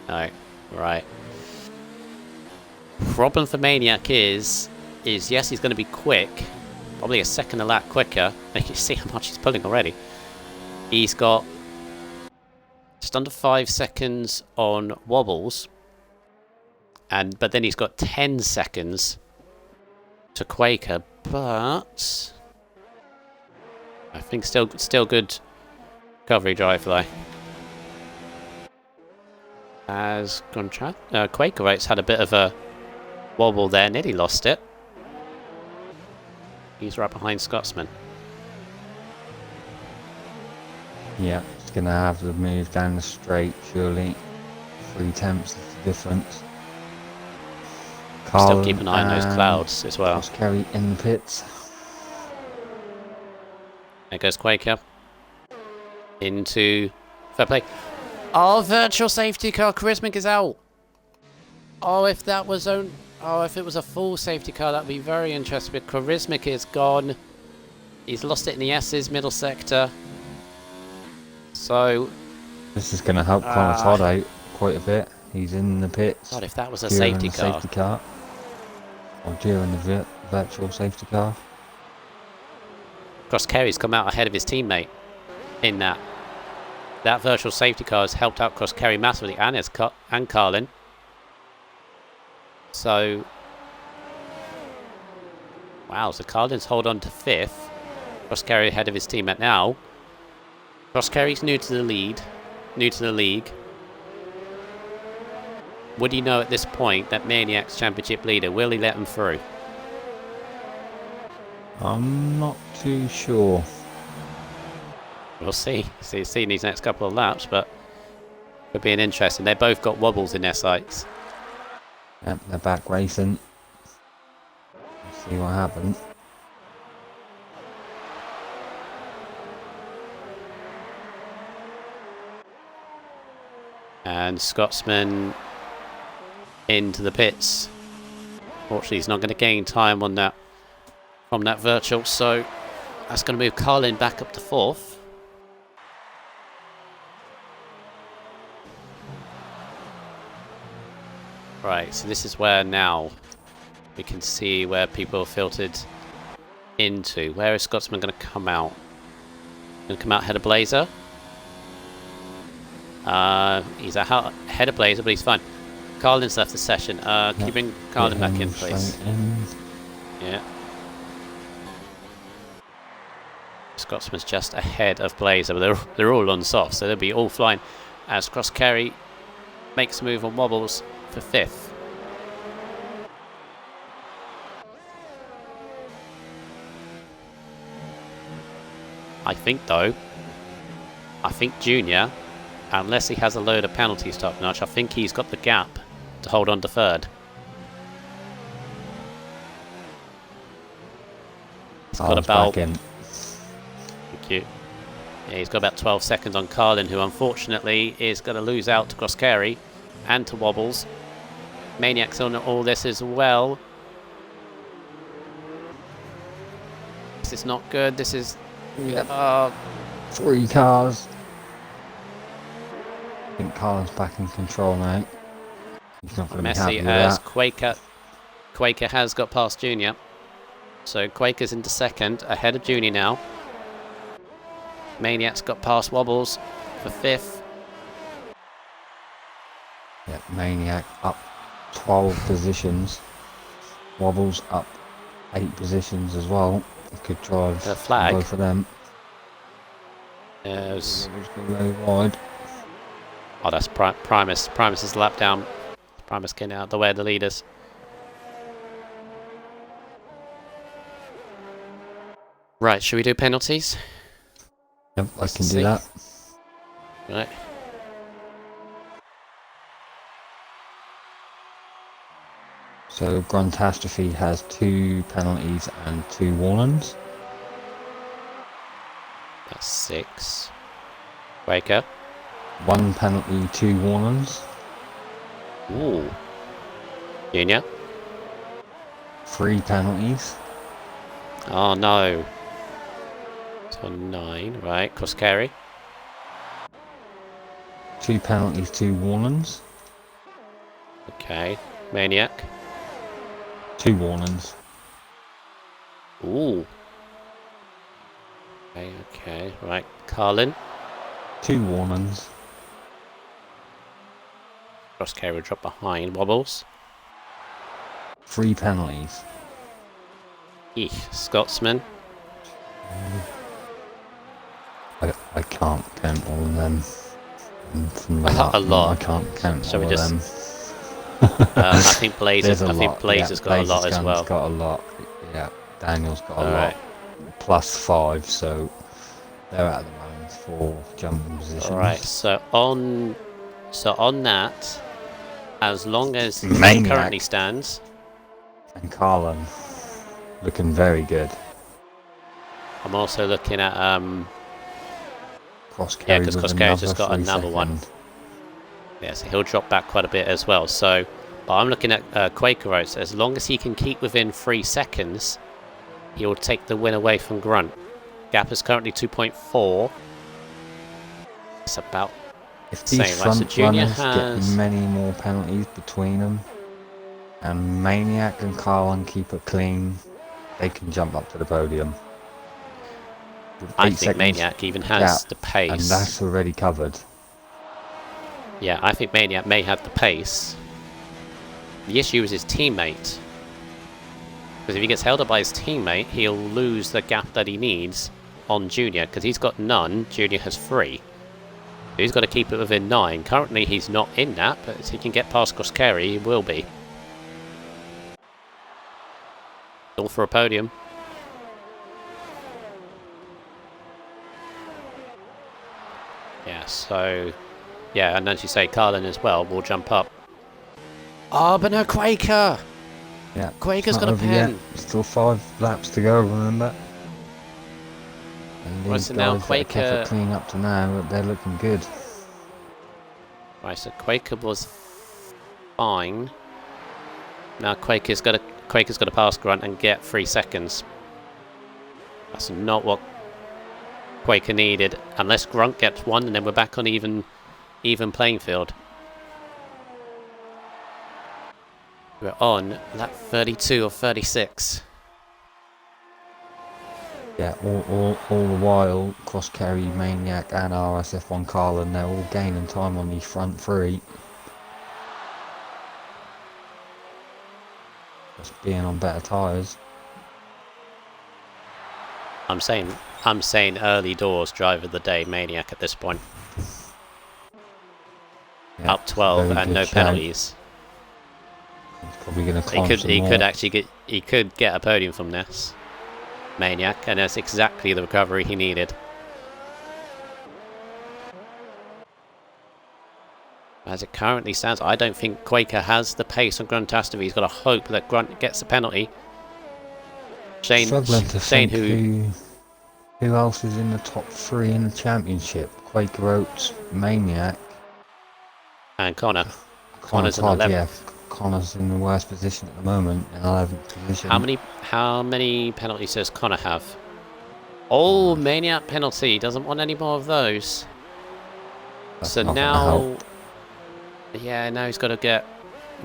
No, right. Problem for Maniac is yes, he's going to be quick. Probably a second a lap quicker. You can see how much he's pulling already. He's got just under 5 seconds on Wobbles. But then he's got 10 seconds to Quaker. But I think still good recovery drive though. As Quakerites had a bit of a wobble there, nearly lost it. He's right behind Scotsman. Yeah, it's going to have the move down the straight, surely. 3 tenths is the difference. Still keep an eye on those clouds as well. Cross Kerry in the pits. There goes Quaker. Into fair play. Oh, virtual safety car. Charismatic is out. Oh, if that was if it was a full safety car, that'd be very interesting. But Charismatic is gone. He's lost it in the S's middle sector. So This is going to help Connor Todd out quite a bit. He's in the pits. God, if that was a during safety the car. Safety car. Or during the virtual safety car. Cross Kerry's come out ahead of his teammate in that. That virtual safety car has helped out Cross Kerry massively, and Carlin. So, wow, so Carlin's hold on to 5th. Cross Kerry ahead of his teammate now. Cross Kerry's new to the league. Would he know at this point that Maniac's championship leader? Will he let him through? I'm not too sure. We'll see. See in these next couple of laps, but could be an interesting. They both got wobbles in their sights. Yep, they're back racing. Let's see what happens. And Scotsman into the pits. Fortunately, he's not going to gain time on that from that virtual, so that's going to move Carlin back up to 4th. Right, so this is where now we can see where people are filtered into. Where is Scotsman going to come out? Going to come out ahead of Blazer. He's ahead of Blazer, but he's fine. Carlin's left the session. Can you bring Carlin back in, please? Yeah. Scotsman's just ahead of Blazer, but they're all on soft, so they'll be all flying as Cross Kerry makes a move on wobbles for 5th. I think Junior, unless he has a load of penalties top notch, I think he's got the gap to hold on to 3rd. He's got about... Thank you. Yeah, he's got about 12 seconds on Carlin, who unfortunately is going to lose out to Cross Kerry and to wobbles. Maniac's on all this as well. This is not good. This is... Yep. 3 cars. I think Carlin's back in control now. He's not going to be happy with that. Quaker has got past Junior. So Quaker's into 2nd, ahead of Junior now. Maniac's got past wobbles for 5th. Yeah, Maniac up 12 positions. Wobbles up 8 positions as well. He could drive the flag. Both of them. Yes. Very wide. Oh, that's Primus. Primus is lap down. Primus getting out of the way of the leaders. Right, should we do penalties? Yep, I can do that. Right. So Gruntastrophe has 2 penalties and 2 warnings. That's 6. Quaker. 1 penalty, 2 warnings. Ooh. Junior. 3 penalties. Oh no. So 9, right. Cross Kerry. 2 penalties, 2 warnings. Okay. Maniac. 2 warnings. Ooh. Okay. Right. Carlin. 2 warnings. Cross Kerry will drop behind. Wobbles. 3 penalties. Scotsman. I can't count all of them. A lot. I can't count Shall all we of just... them. I think Blazer's got a lot as well. Got a lot. Yeah, Daniel's got a lot. Right. Plus 5, so they're at the moment for jumping positions. Alright, so on that, as long as Maniac it currently stands, and Carlin looking very good. I'm also looking at Cross yeah, Kerry because with Cross Kerry's just another got another 3 one. second. Yeah, so he'll drop back quite a bit as well. So, but I'm looking at Quaker Oats. As long as he can keep within 3 seconds, he will take the win away from Grunt. Gap is currently 2.4. It's about If the these same. Right, so front Junior runners has... get many more penalties between them, and Maniac and Carlin keep it clean, they can jump up to the podium. With I 8 think seconds Maniac even has gap, the pace. and that's already covered. Yeah, I think Maniac may have the pace. The issue is his teammate. Because if he gets held up by his teammate, he'll lose the gap that he needs on Junior, because he's got none, Junior has 3. So he's got to keep it within 9. Currently he's not in that, but if he can get past Koskeri, he will be. All for a podium. Yeah, so... Yeah, and as you say, Carlin as well will jump up. Oh, but no, Quaker! Yeah, Quaker's it's got not a over pen. yet. Still 5 laps to go, remember? And Right, these so now guys that have kept Quaker- it clean up to now, they're looking good. Right, so Quaker was fine. Now Quaker's got to pass Grunt and get 3 seconds. That's not what Quaker needed, unless Grunt gets 1, and then we're back on even playing field. We're on lap 32 or 36. Yeah, all the while, Cross Kerry, Maniac and RSF1 Carlin, they're all gaining time on these front 3. Just being on better tyres. I'm saying early doors driver of the day, Maniac at this point. Yeah, Up 12 very and good no shout. penalties. He's probably going to climb some He more. could actually get a podium from this, Maniac, and that's exactly the recovery he needed. As it currently stands, I don't think Quaker has the pace on Grunt Astafy. He's got to hope that Grunt gets a penalty. Struggling to Shane think who else is in the top 3 in the championship. Quaker Oats, Maniac, and Connor. Connor Connor's in Todd, 11th. yeah. Connor's in the worst position at the moment, in 11th position. How many penalties does Connor have? Oh, Maniac penalty. Doesn't want any more of those. That's So not gonna now... help. Yeah, now he's got to get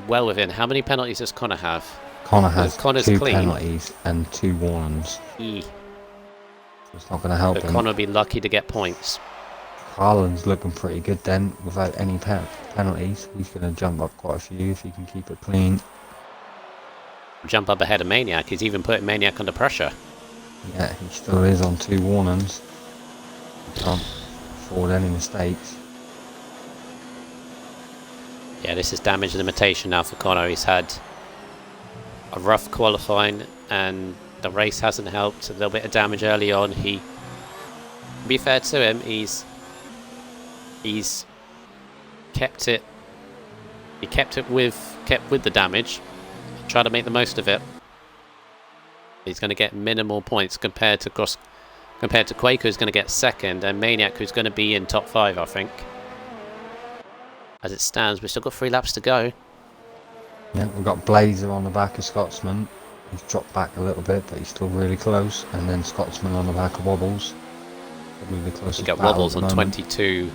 well within. How many penalties does Connor have? Connor has Connor's 2 clean. penalties and 2 warnings. E. So it's not going to help So him. Connor will be lucky to get points. Carlin's looking pretty good then, without any penalties. He's going to jump up quite a few if he can keep it clean. Jump up ahead of Maniac. He's even putting Maniac under pressure. Yeah, he still is on 2 warnings. He can't afford any mistakes. Yeah, this is damage limitation now for Connor. He's had a rough qualifying and the race hasn't helped. A little bit of damage early on. To be fair to him, he's kept it. He kept with the damage. Try to make the most of it. He's going to get minimal points compared to Quaker, who's going to get second, and Maniac, who's going to be in top 5, I think. As it stands, we've still got 3 laps to go. Yeah, we've got Blazer on the back of Scotsman. He's dropped back a little bit, but he's still really close. And then Scotsman on the back of Wobbles. Probably the closest. We got battle Wobbles at the on moment. 22.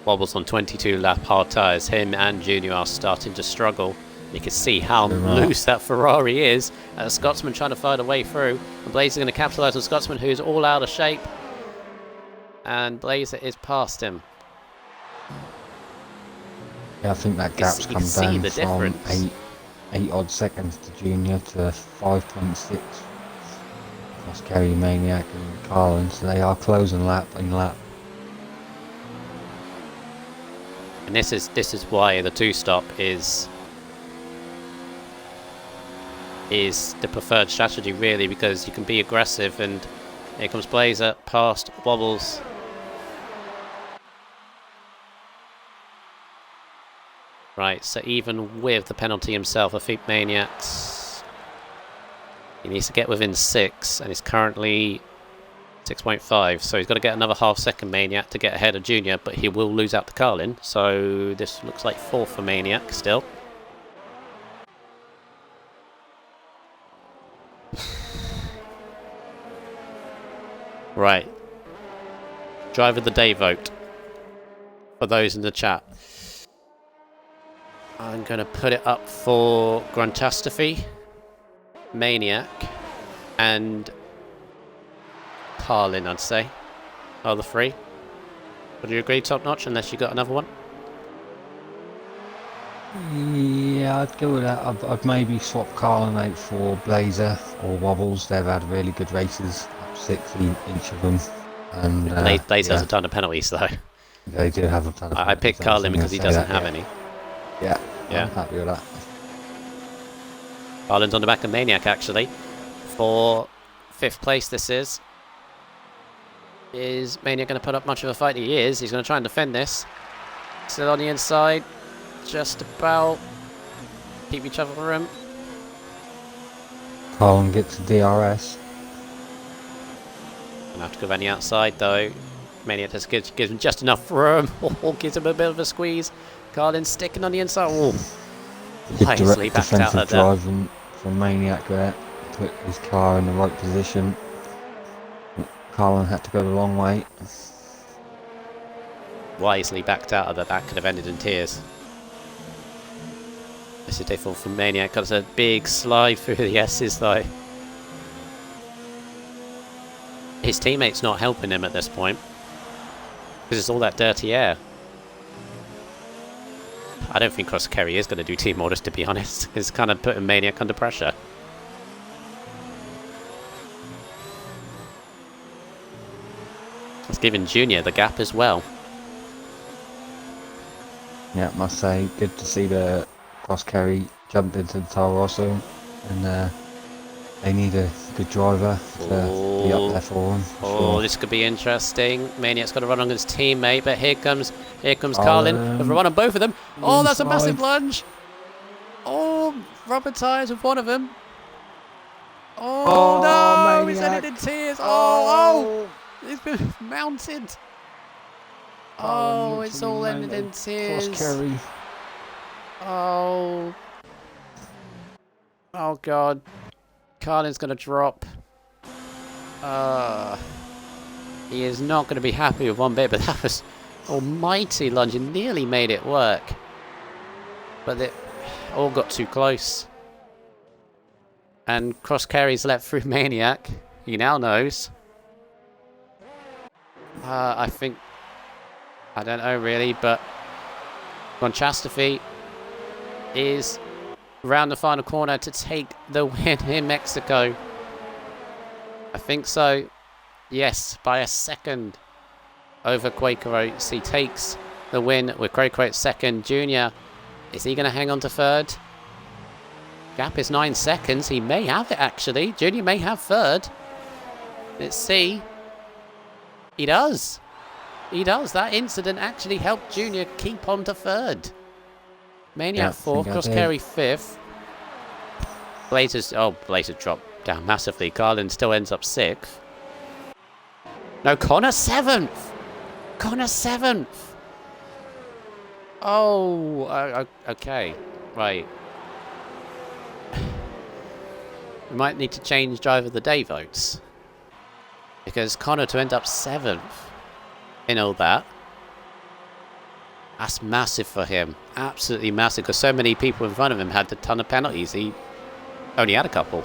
Wobbles on 22 lap hard tyres. Him and Junior are starting to struggle. You can see how They're right. loose that Ferrari is. Scotsman trying to find a way through. And Blazer going to capitalise on Scotsman, who's all out of shape. And Blazer is past him. Yeah, I think that gap's You can come see down the from difference. 8 odd seconds to Junior to 5.6. Cross Kerry, Maniac and Carlin, so they are closing lap in lap. And this is why the 2-stop is the preferred strategy, really, because you can be aggressive. And here comes Blazer past Wobbles. Right, so even with the penalty himself, I think Maniac's... He needs to get within 6, and he's currently 6.5, so he's got to get another half second, Maniac, to get ahead of Junior, but he will lose out to Carlin, so this looks like 4th for Maniac still. Right. Driver of the day vote. For those in the chat. I'm going to put it up for Gruntastrophe, Maniac, and Carlin, I'd say, are the three. Would you agree, Top Notch, unless you got another one? Yeah, I'd go with that. I'd maybe swap Carlin out for Blazer or Wobbles. They've had really good races, up 60 each of them. And Blaze has a ton of penalties, though. they do have a ton of I picked Carlin because he doesn't have any. Yeah, Yeah. I'm happy with that. Carlin's on the back of Maniac, actually. For 5th place, this is. Is Maniac going to put up much of a fight? He is. He's going to try and defend this. Still on the inside. Just about. Keep each other room. Carlin gets to DRS. Gonna have to go around the outside, though. Maniac just gives him just enough room. Or gives him a bit of a squeeze. Carlin's sticking on the inside. Oh, wisely backed out of that. Driving from Maniac there. Put his car in the right position. Carlin had to go the long way. Wisely backed out of that. That could have ended in tears. This is difficult for Maniac. Got a big slide through the S's, though. His teammate's not helping him at this point. Because it's all that dirty air. I don't think Cross Kerry is going to do team orders, to be honest. It's kind of putting Maniac under pressure. It's giving Junior the gap as well. Yeah, must say, good to see the Cross Kerry jump into the Toro Rosso, and they need a good driver to be up there for them. Oh, this could be interesting. Maniac's got to run on his teammate, but here comes Carlin. With a run on both of them. Oh, that's a massive lunge. Oh, rubber tyres with one of them. Oh, no, he's ended in tears. Oh, he's been mounted. Oh, it's all ended in tears. Cross Kerry. Oh. Oh, God. Carlin's going to drop. He is not going to be happy with one bit, but that was almighty lunge. It nearly made it work. But it all got too close. And Cross Kerry's let through Maniac. He now knows. I think... I don't know really, but... Gonchastrophe is round the final corner to take the win in Mexico. I think so. Yes, by a second over Quaker Oats. He takes the win with Quaker Oats second. Junior, is he going to hang on to third? Gap is 9 seconds. He may have it, actually. Junior may have third. Let's see. He does. He does. That incident actually helped Junior keep on to third. Maniac 4th, Cross Kerry 5th. Blazer dropped down massively. Carlin still ends up 6th. No, Connor 7th! Connor 7th! Oh, okay. Right. We might need to change driver of the day votes. Because Connor to end up 7th in all that. That's massive for him. Absolutely massive. Because so many people in front of him had a ton of penalties. He only had a couple.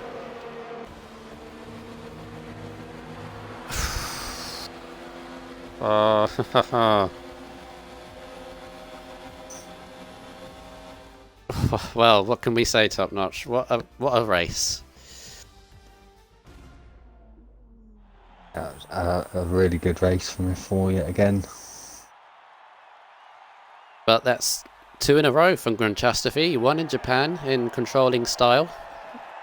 Well, what can we say, Top Notch? What a race. That was a really good race from F4 yet again. But that's 2 in a row from Gonchastrophe. He won in Japan in controlling style.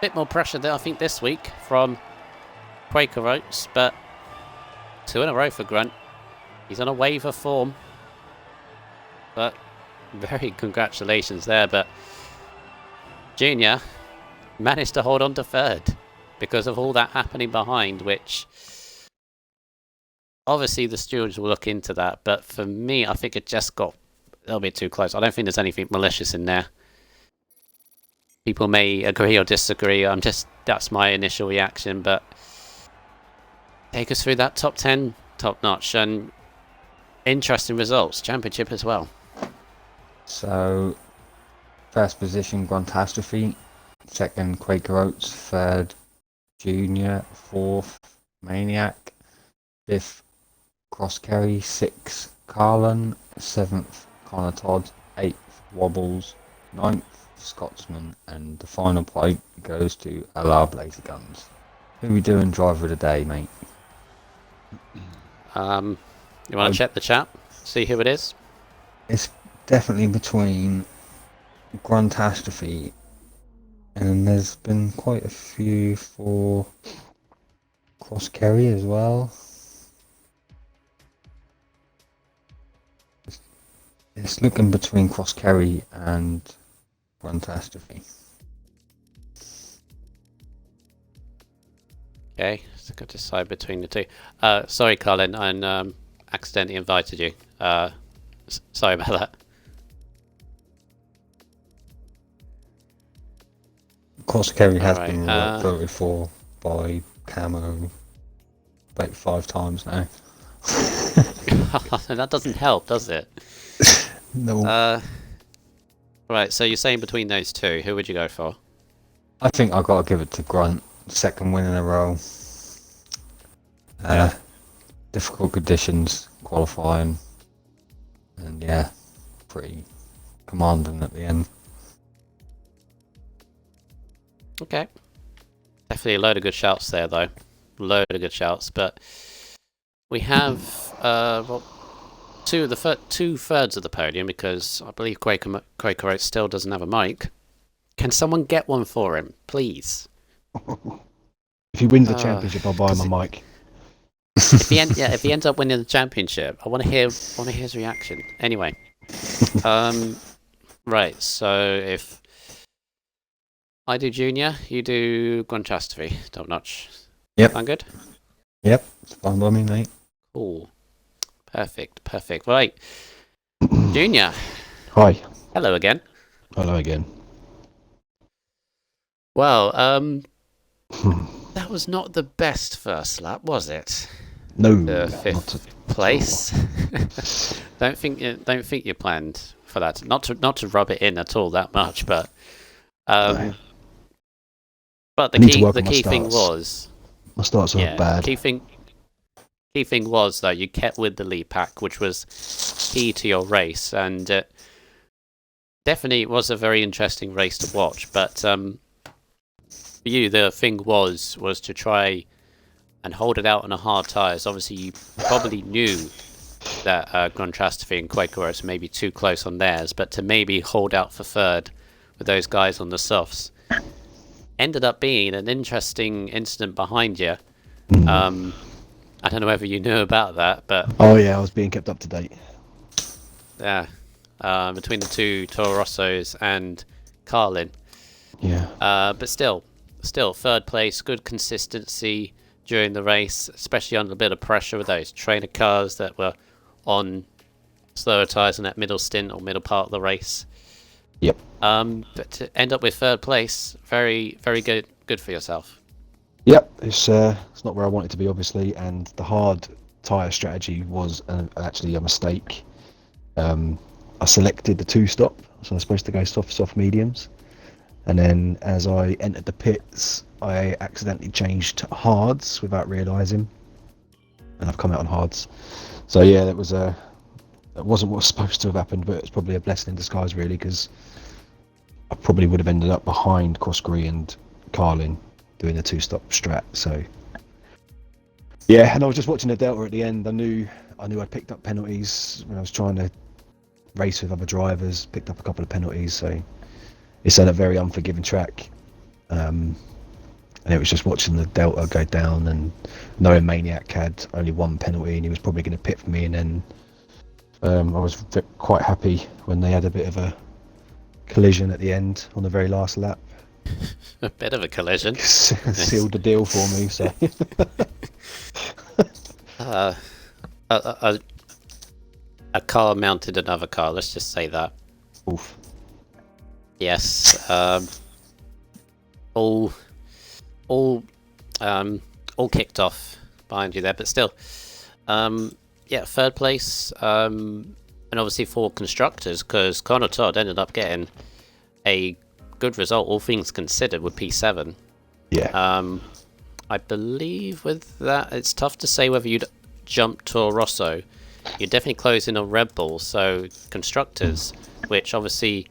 Bit more pressure there, I think, this week from Quaker Oats, but 2 in a row for Grunt. He's on a wave of form. But very congratulations there. But Junior managed to hold on to third because of all that happening behind, which obviously the stewards will look into that. But for me, I think it just got a little bit too close. I don't think there's anything malicious in there. People may agree or disagree. That's my initial reaction. But take us through that top 10, Top Notch, and interesting results. Championship as well. So, first position, Gonchastrophe. Second, Quaker Oats. Third, Junior, 4th, Maniac, 5th, Cross Carry, 6th, Carlin, 7th, Connor Todd, 8th, Wobbles, 9th, Scotsman, and the final plate goes to LR Blazer Guns. Who are we doing driver of the day, mate? You want to check the chat? See who it is? It's definitely between Gruntastrophe, and there's been quite a few for Cross Carry as well. It's looking between Cross Carry and Gruntastrophe. Okay, so got to decide between the two. Sorry, Colin, I accidentally invited you. Sorry about that. Cross Carry has Alright, been voted for by Camo about 5 times now. That doesn't help, does it? No. Right, so you're saying between those two, who would you go for? I think I've got to give it to Grunt. Second win in a row. Difficult conditions, qualifying. And yeah, pretty commanding at the end. Okay. Definitely a load of good shouts there, though. Load of good shouts, but we have two-thirds of the podium, because I believe Quaker Oats still doesn't have a mic. Can someone get one for him, please? If he wins the championship, I'll buy him a mic. If he ends up winning the championship, I want to hear his reaction. Anyway, right. So if I do Junior, you do Grunchastrophe, top notch. Yep. Sound good? Yep, it's fine by me, mate. Cool. Perfect. Right. Junior. Hi. Hello again. Hello again. Well, that was not the best first lap, was it? No, The fifth place. Don't think you planned for that. Not to rub it in at all that much, but No. but I need to work the on my key thing starts. was My starts are bad. key thing was that you kept with the lead pack, which was key to your race, and definitely it was a very interesting race to watch. But for you, the thing was to try and hold it out on the hard tyres. Obviously, you probably knew that Grunchastrophe and Quaker Oats may be too close on theirs, but to maybe hold out for third with those guys on the softs ended up being an interesting incident behind you. I don't know whether you knew about that, but Oh yeah, I was being kept up to date. yeah, between the two Toro Rossos and Carlin. Yeah. But still, third place, good consistency during the race, especially under a bit of pressure with those trainer cars that were on slower tyres in that middle stint or middle part of the race. Yep. But to end up with third place, very, very good for yourself. Yep. It's not where I wanted to be, obviously, and the hard tyre strategy was actually a mistake. I selected the 2-stop, so I was supposed to go soft mediums, and then as I entered the pits, I accidentally changed to hards without realising, and I've come out on hards. So yeah, that wasn't what was supposed to have happened, but it's probably a blessing in disguise, really, because I probably would have ended up behind Cosgree and Carlin doing the 2-stop strat. So yeah, and I was just watching the Delta at the end. I knew I'd picked up penalties when I was trying to race with other drivers. Picked up a couple of penalties, so it's on a very unforgiving track. And it was just watching the Delta go down and knowing Maniac had only one penalty and he was probably going to pit for me, and then I was quite happy when they had a bit of a collision at the end on the very last lap. A bit of a collision. Sealed the deal for me. So a car mounted another car. Let's just say that. oof. Yes. All kicked off behind you there, but still, yeah, third place, and obviously for constructors, because Connor Todd ended up getting a good result, all things considered, with P7. Yeah. I believe with that, it's tough to say whether you'd jump Toro Rosso. You're definitely closing on Red Bull, so constructors, which obviously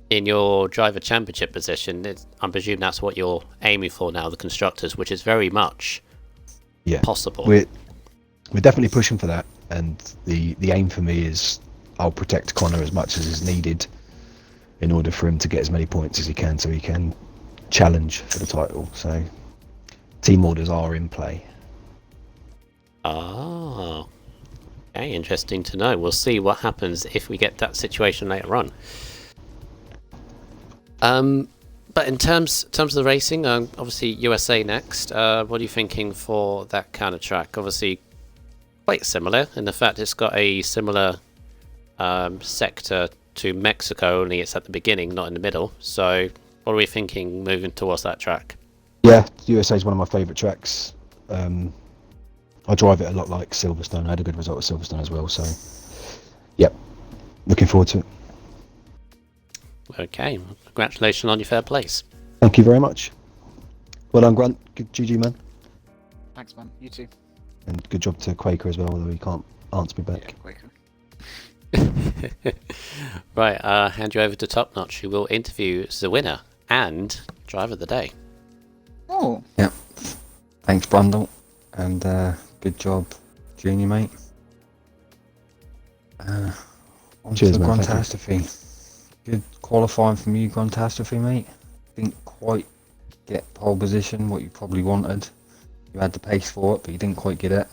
in your driver championship position, I'm presuming that's what you're aiming for now, the constructors, which is very much possible. We're definitely pushing for that, and the aim for me is I'll protect Connor as much as is needed in order for him to get as many points as he can, so he can challenge for the title. So team orders are in play. Ah, okay, interesting to know. We'll see what happens if we get that situation later on. But in terms of the racing, obviously USA next. What are you thinking for that kind of track? Obviously, quite similar in the fact it's got a similar sector to Mexico, only it's at the beginning, not in the middle. So, what are we thinking moving towards that track? Yeah, USA is one of my favourite tracks. I drive it a lot like Silverstone. I had a good result at Silverstone as well. So, yep, looking forward to it. Okay, congratulations on your third place. Thank you very much. Well done, Grunt. Good GG, man. Thanks, man. You too. And good job to Quaker as well, although he can't answer me back. Yeah, Quaker. Right, hand you over to Top Notch, who will interview the winner and driver of the day. Oh. Yep. Thanks, Brundle, and good job, Junior, mate. On Cheers, to the man, thank you. Gruntastrophe. Good qualifying from you, Gruntastrophe, mate. Didn't quite get pole position, what you probably wanted. You had the pace for it, but you didn't quite get it.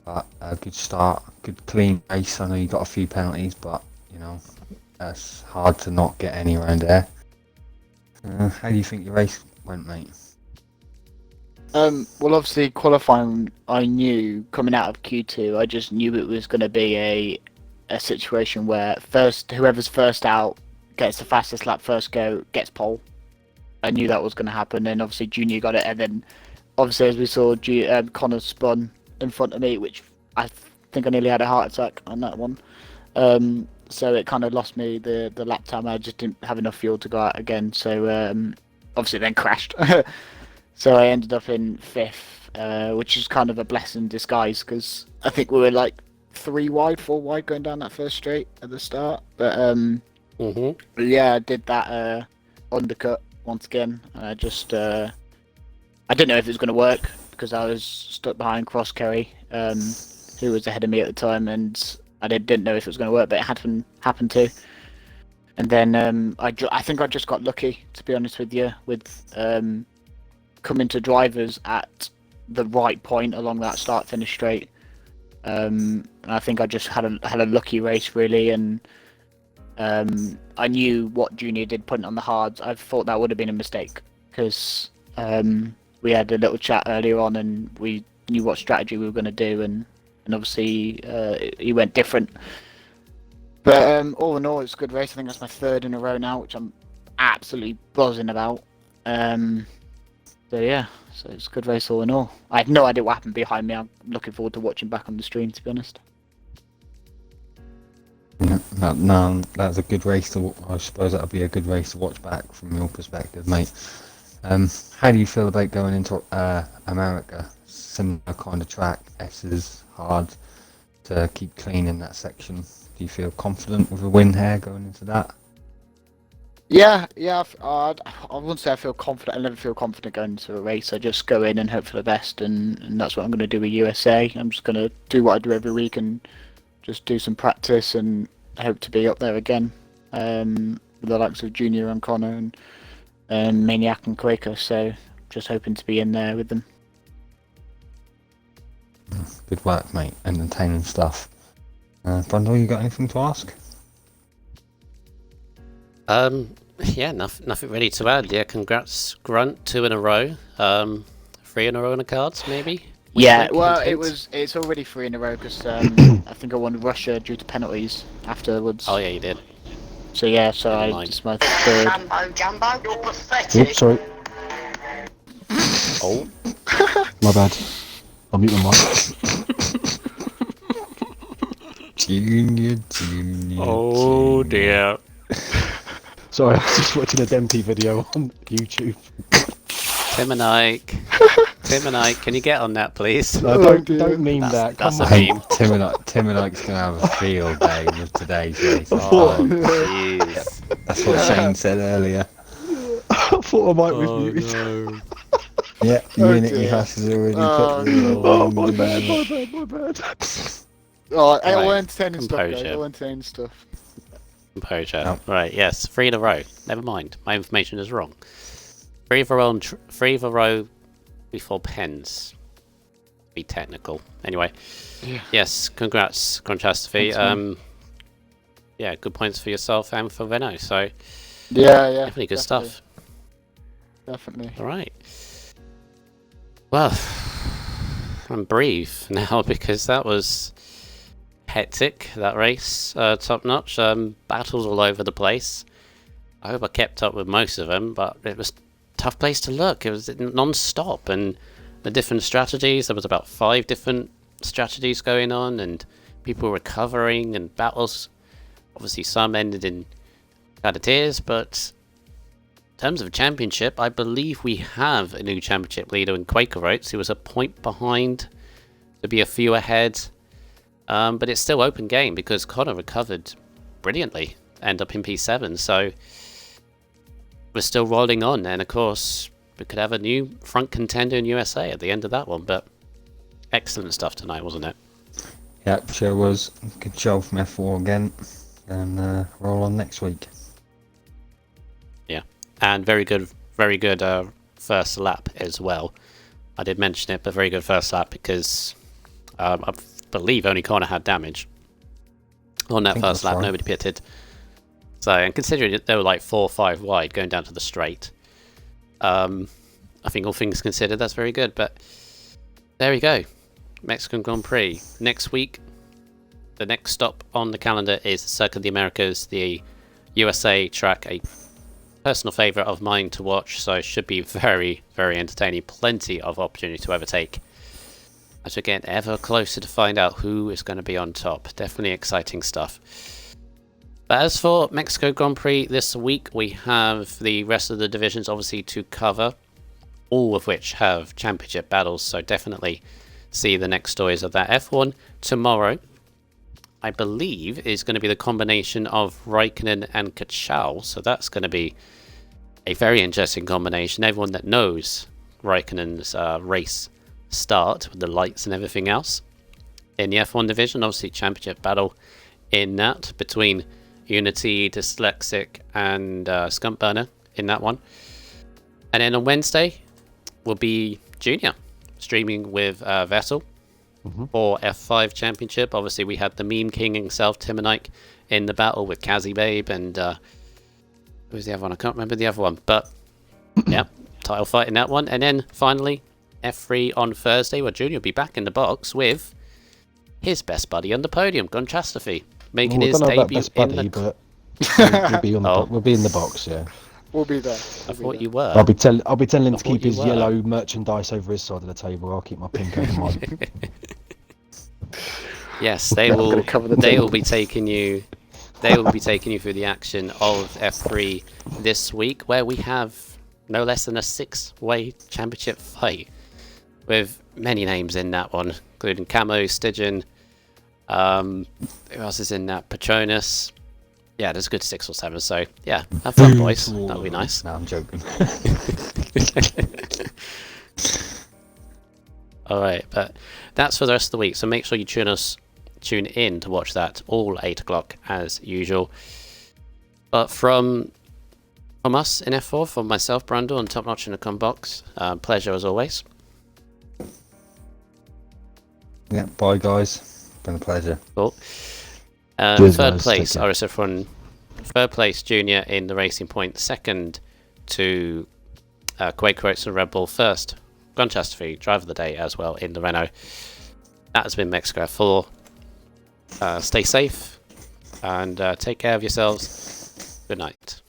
But a good start, good clean race. I know you got a few penalties, but you know it's hard to not get any around there. How do you think your race went, mate? Well, obviously qualifying, I knew coming out of Q2, I just knew it was going to be a situation where whoever's first out gets the fastest lap first go, gets pole. I knew that was going to happen, and obviously Junior got it, and then obviously as we saw, Connor spun in front of me, which I think I nearly had a heart attack on that one. So it kind of lost me the lap time. I just didn't have enough fuel to go out again, so obviously then crashed. So I ended up in 5th, which is kind of a blessing in disguise, because I think we were like 4 wide going down that first straight at the start. But yeah, I did that undercut once again. I just I didn't know if it was going to work because I was stuck behind Cross Kerry, who was ahead of me at the time, and I didn't know if it was going to work, but it happened to. And then I think I just got lucky, to be honest with you, with coming to drivers at the right point along that start-finish straight. And I think I just had a lucky race, really, and I knew what Junior did putting on the hards. I thought that would have been a mistake because we had a little chat earlier on, and we knew what strategy we were going to do, and obviously he went different. But all in all, it's a good race. I think that's my 3rd in a row now, which I'm absolutely buzzing about. So yeah, so it's a good race all in all. I had no idea what happened behind me. I'm looking forward to watching back on the stream, to be honest. Yeah, that's a good race to. I suppose that'll be a good race to watch back from your perspective, mate. How do you feel about going into America? Similar kind of track. S is hard to keep clean in that section. Do you feel confident with a win here going into that? Yeah. I wouldn't say I feel confident. I never feel confident going into a race. I just go in and hope for the best, and that's what I'm going to do with USA. I'm just going to do what I do every week and just do some practice and hope to be up there again with the likes of Junior and Connor and Maniac and Quaker. So just hoping to be in there with them. Good work, mate. Entertaining stuff. Brundle, you got anything to ask? Yeah, nothing ready to add. Yeah, congrats, Grunt, 2 in a row. 3 in a row in the cards, maybe? Yeah, well, it's already 3 in a row because I think I won Russia due to penalties afterwards. Oh yeah, you did. So yeah, just my 3rd. Jumbo, you're pathetic. Oops, sorry. Oh, My bad. I'll mute my mic. Junior. oh dear. Sorry, I was just watching a Dempsey video on YouTube. Tim and Ike. Tim and I, can you get on that, please? No, Oh, dear. don't mean That's- that. that's Come a on. meme. Tim and Ike's gonna have a field day with today's race. Oh, jeez. That's what Shane said earlier. I thought I might with Oh, you. no. Yeah, Oh, Unity dear. has already Oh, put the Oh, my bad, my bad, my bad. Oh, Right, all entertaining stuff, guys. composure. All entertaining stuff. Composure. No. Right, yes, 3 in a row. Never mind, my information is wrong. 3 of a row, 3 of a row before pens. Be technical. Anyway, Yeah. yes, congrats, Conchastrophe. Thanks, man. Yeah, good points for yourself and for Renault. So Yeah, definitely good stuff. Definitely. All right. Well, I'm brief now because that was hectic. That race, top notch. Battles all over the place. I hope I kept up with most of them, but it was a tough place to look. It was non-stop, and the different strategies. There was about 5 different strategies going on, and people recovering, and battles. Obviously, some ended in kind of tears, but in terms of championship, I believe we have a new championship leader in Quaker Oats, who was a point behind to be a few ahead. But it's still open game because Connor recovered brilliantly, end up in P7, so we're still rolling on. And of course, we could have a new front contender in USA at the end of that one. But excellent stuff tonight, wasn't it? Yep, sure was. Good show from F4 again. And roll on next week. And very good first lap as well. I did mention it, but very good first lap because I believe only Connor had damage on that think first that's lap. right. Nobody pitted. So, and considering that they were like 4 or 5 wide going down to the straight, I think all things considered, that's very good. But there we go, Mexican Grand Prix next week. The next stop on the calendar is Circuit of the Americas, the USA track, a personal favourite of mine to watch, so it should be very, very entertaining. Plenty of opportunity to overtake as we get ever closer to find out who is going to be on top. Definitely exciting stuff. But as for Mexico Grand Prix this week, we have the rest of the divisions obviously to cover, all of which have championship battles, so definitely see the next stories of that. F1 tomorrow, I believe, is going to be the combination of Raikkonen and Kachal, so that's going to be a very interesting combination. Everyone that knows Raikkonen's race start with the lights and everything else. In the F1 division, obviously championship battle in that between Unity, Dyslexic and Skunkburner in that one. And then on Wednesday will be Junior streaming with Vettel for F5 championship. Obviously we had the meme king himself, Tim and Ike, in the battle with Kazi Babe and who's the other one? I can't remember the other one, but yeah, title fight in that one. And then finally F3 on Thursday, where Junior will be back in the box with his best buddy on the podium, Gonchastrophe, making his I don't know about debut best buddy, in the... but we'll be on the we'll be in the box, yeah. We'll be there. I thought you were. I'll be telling him I to thought keep you his were. yellow merchandise over his side of the table. I'll keep my pink over mine. Yes, they I'm will. gonna cover the They table. will be taking you. They will be taking you through the action of F3 this week, where we have no less than a 6-way championship fight with many names in that one, including Camo, Stygian. Who else is in that? Patronus. Yeah, there's a good 6 or 7. So yeah, have fun, boys. That'll be nice. No, I'm joking. All right, but that's for the rest of the week. So make sure you tune in to watch that all 8 o'clock as usual. But from us in F4, from myself, Brandon, and Top Notch in the Combox, pleasure as always. Yeah, bye guys. Been a pleasure. Cool. Cheers, Third guys. place, Take care. RSF1. Third place, Junior in the Racing Point. Second to Quaker Oats and Red Bull. First, Gonchastrophe, driver of the day as well in the Renault. That has been Mexico 4. Stay safe and take care of yourselves. Good night.